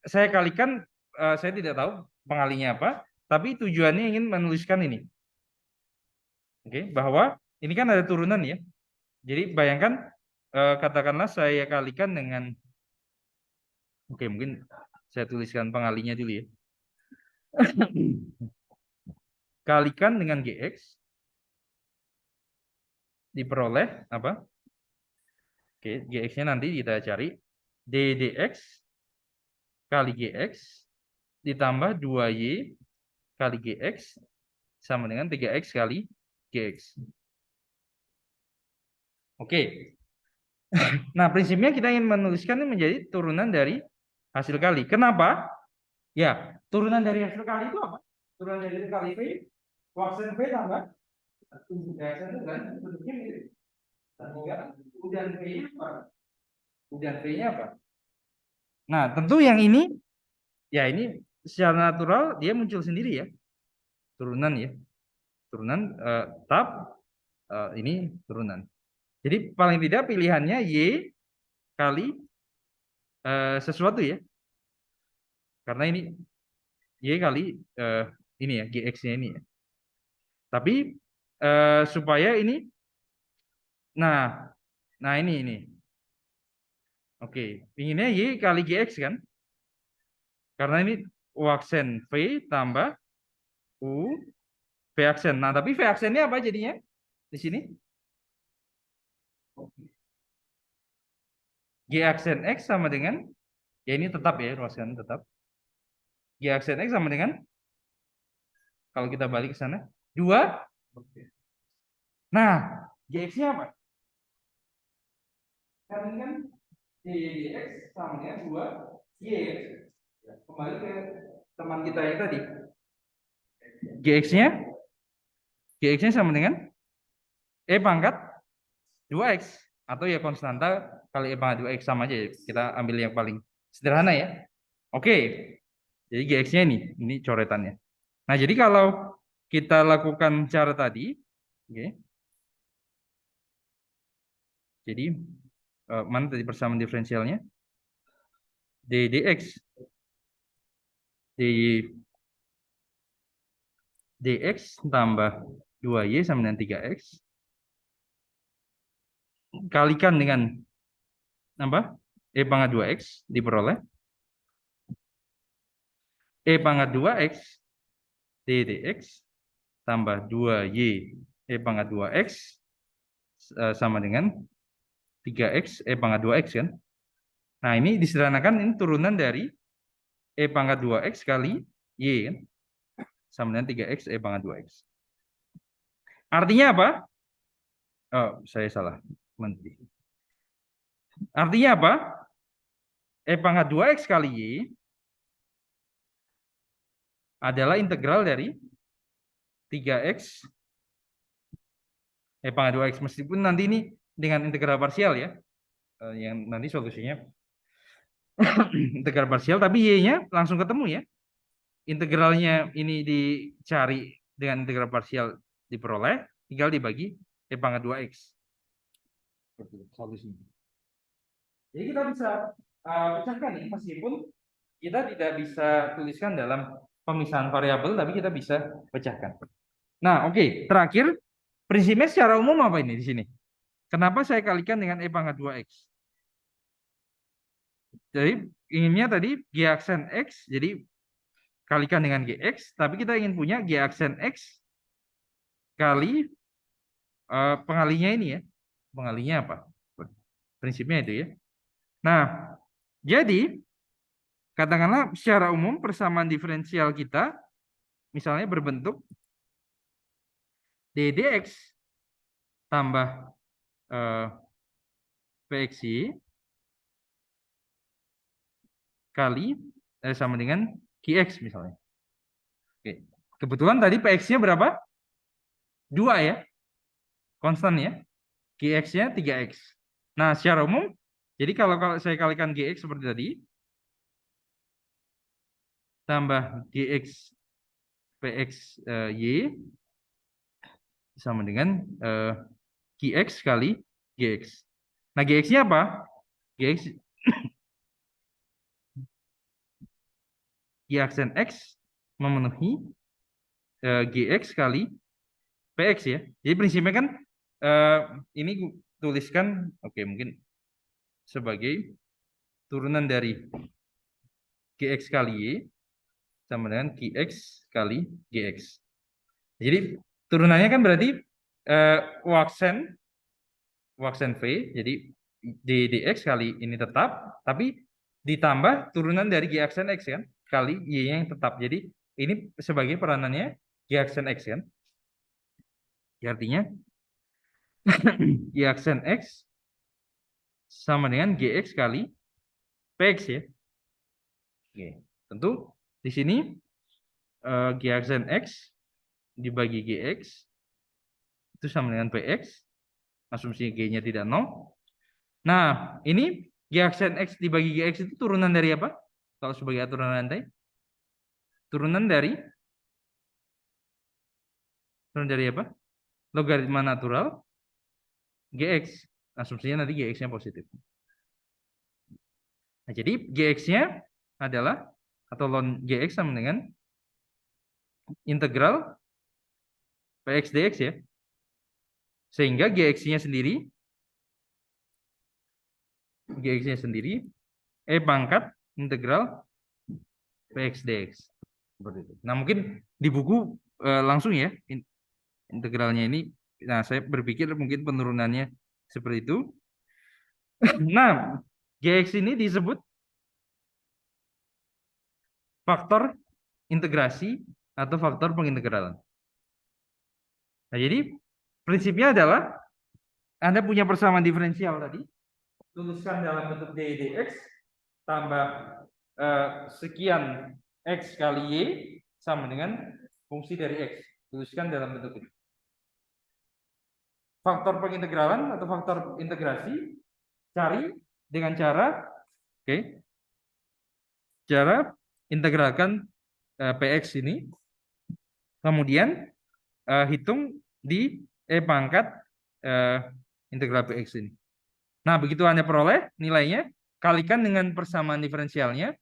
saya kalikan, saya tidak tahu pengalinya apa, tapi tujuannya ingin menuliskan ini. Oke, bahwa ini kan ada turunan ya. Jadi bayangkan katakanlah saya kalikan dengan, oke mungkin saya tuliskan pengalinya dulu ya. Kalikan dengan gx, diperoleh apa? Oke, gx-nya nanti kita cari ddx kali gx ditambah 2y kali gx sama dengan 3x kali gx. Oke. Nah, prinsipnya kita ingin menuliskan ini menjadi turunan dari hasil kali. Kenapa? Ya, turunan dari hasil kali itu apa? Turunan dari hasil kali V, kuadran V tambah kuadran itu kan bentuknya mirip. Kemudian V-nya apa? Kemudian V-nya apa? Nah, tentu yang ini, ya ini secara natural dia muncul sendiri ya. Turunan ya. Turunan tab ini turunan. Jadi paling tidak pilihannya Y kali sesuatu ya. Karena ini Y kali ini ya, GX-nya ini ya. Tapi supaya ini, nah ini. Oke, inginnya Y kali GX kan? Karena ini U aksen V tambah U V aksen. Nah, tapi V aksennya apa jadinya? Di sini? G aksen X sama dengan, ya ini tetap ya, ruaskan tetap. G aksen X sama dengan, kalau kita balik ke sana, 2. Nah, GX-nya apa? Karena ini kan DX sama dengan 2Y. Kembali ke teman kita yang tadi. GX-nya sama dengan E pangkat 2X. Atau ya konstanta kali E pangkat 2X sama aja. Kita ambil yang paling sederhana ya. Oke. Jadi GX-nya ini coretannya. Nah, jadi kalau kita lakukan cara tadi, oke. Jadi mana tadi persamaan diferensialnya? dx dx tambah 2y sama dengan 3x kalikan dengan apa? E pangkat 2x diperoleh E pangkat 2x dx tambah 2y E pangkat 2x sama dengan 3x E pangkat 2x kan. Nah, ini disederhanakan, ini turunan dari E pangkat 2x kali y kan. Sama dengan 3x E pangkat 2x. Artinya apa? Oh, saya salah. Artinya apa? E pangkat 2x kali y adalah integral dari 3x E pangkat 2x, meskipun nanti ini dengan integral parsial ya. Yang nanti solusinya integral parsial, tapi y-nya langsung ketemu ya. Integralnya ini dicari dengan integral parsial diperoleh, tinggal dibagi E pangkat 2x. Solusinya. Jadi kita bisa pecahkan ya, meskipun kita tidak bisa tuliskan dalam pemisahan variabel, tapi kita bisa pecahkan. Nah, oke. Terakhir, prinsipnya secara umum apa ini di sini? Kenapa saya kalikan dengan E pangkat 2x? Jadi inginnya tadi G aksen X, jadi kalikan dengan GX, tapi kita ingin punya G aksen X kali pengalinya ini ya. Pengalinya apa? Prinsipnya itu ya. Nah, jadi katakanlah secara umum persamaan diferensial kita misalnya berbentuk ddx tambah pxy kali sama dengan qx misalnya. Oke. Kebetulan tadi px-nya berapa? 2 ya. Konstan ya. Qx-nya 3x. Nah, secara umum, jadi kalau saya kalikan gx seperti tadi, tambah gx px y sama dengan qx kali gx. Nah, gx-nya apa? Gx y aksen x memenuhi gx kali px ya. Jadi prinsipnya kan ini tuliskan, oke, mungkin sebagai turunan dari gx kali y sama dengan qx kali gx. Jadi turunannya kan berarti waksen V, jadi dx kali ini tetap, tapi ditambah turunan dari g aksen x kan, kali y yang tetap. Jadi ini sebagai peranannya g aksen x kan. Artinya y aksen x sama dengan gx kali px ya. Oke, tentu di sini g aksen x dibagi gx itu sama dengan px, asumsi g-nya tidak 0. Nah, ini g aksen x dibagi gx itu turunan dari apa? Kalau sebagai aturan rantai, turunan dari apa? Logaritma natural gx. Asumsinya nanti gx-nya positif. Nah, jadi gx-nya adalah atau ln gx sama dengan integral px dx ya. Sehingga gx-nya sendiri E pangkat integral px dx. Seperti itu. Nah, mungkin di buku langsung ya integralnya ini. Nah, saya berpikir mungkin penurunannya seperti itu. Nah, gx ini disebut faktor integrasi atau faktor pengintegralan. Nah, jadi prinsipnya adalah Anda punya persamaan diferensial tadi, tuliskan dalam bentuk dx tambah sekian x kali y sama dengan fungsi dari x. Tuliskan dalam bentuk ini. faktor pengintegralan atau faktor integrasi, cari dengan cara cara integralkan PX ini, kemudian hitung di pangkat integral PX ini. Nah, begitu Anda peroleh nilainya, kalikan dengan persamaan diferensialnya,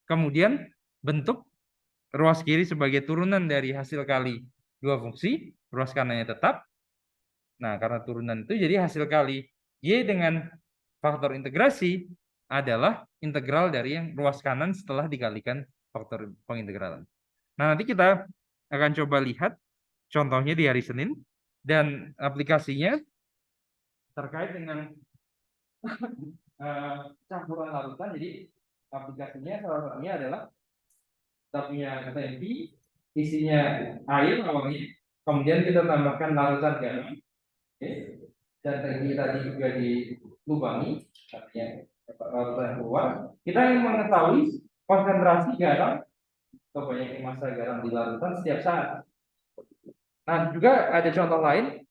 kemudian bentuk ruas kiri sebagai turunan dari hasil kali dua fungsi, ruas kanannya tetap. Nah, karena turunan itu jadi hasil kali Y dengan faktor integrasi adalah integral dari yang ruas kanan setelah dikalikan faktor pengintegralan. Nah, nanti kita akan coba lihat contohnya di hari Senin dan aplikasinya terkait dengan campuran larutan. Jadi aplikasinya salah satunya adalah kita punya KTMP, isinya air awalnya, kemudian kita tambahkan larutan garam, dan tadi juga dilubangi, artinya larutan keluar. Kita ingin mengetahui konsentrasi garam atau banyaknya massa garam di larutan setiap saat. Nah, juga ada contoh lain,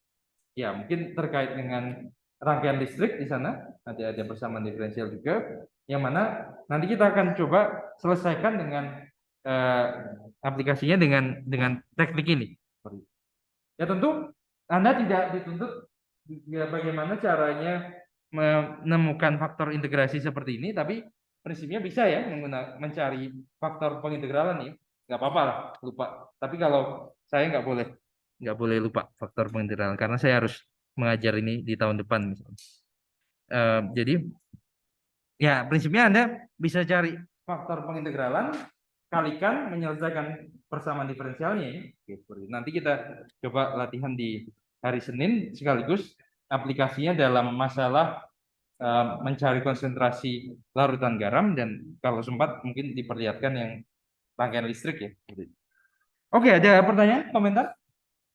ya mungkin terkait dengan rangkaian listrik di sana, ada persamaan diferensial juga, yang mana nanti kita akan coba selesaikan dengan aplikasinya dengan teknik ini. Ya tentu Anda tidak dituntut ya, bagaimana caranya menemukan faktor integrasi seperti ini, tapi prinsipnya bisa ya mencari faktor pengintegralan ya, nggak apa-apa lah lupa. Tapi kalau saya nggak boleh lupa faktor pengintegralan karena saya harus mengajar ini di tahun depan misalnya. Jadi ya prinsipnya Anda bisa cari faktor pengintegralan, kalikan menyelesaikan persamaan diferensialnya ya. Oke, nanti kita coba latihan di hari Senin sekaligus aplikasinya dalam masalah mencari konsentrasi larutan garam, dan kalau sempat mungkin diperlihatkan yang rangkaian listrik ya. Oke, ada pertanyaan, komentar?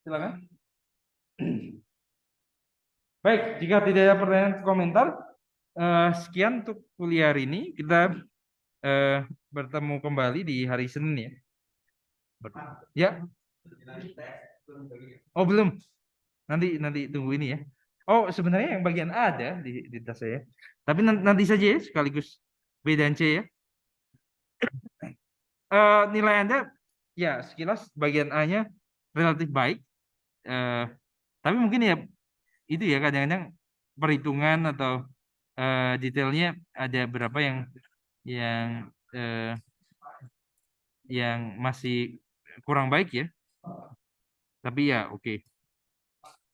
Silakan. Baik, jika tidak ada pertanyaan komentar, sekian untuk kuliah hari ini. Kita bertemu kembali di hari Senin ya. Ya. Oh belum. Nanti tunggu ini ya. Oh sebenarnya yang bagian A ada di tas saya. Tapi nanti saja ya, sekaligus B dan C ya. Nilai Anda ya sekilas bagian A-nya relatif baik. Tapi mungkin ya itu ya kadang-kadang perhitungan atau detailnya ada berapa yang masih kurang baik ya. Tapi ya oke.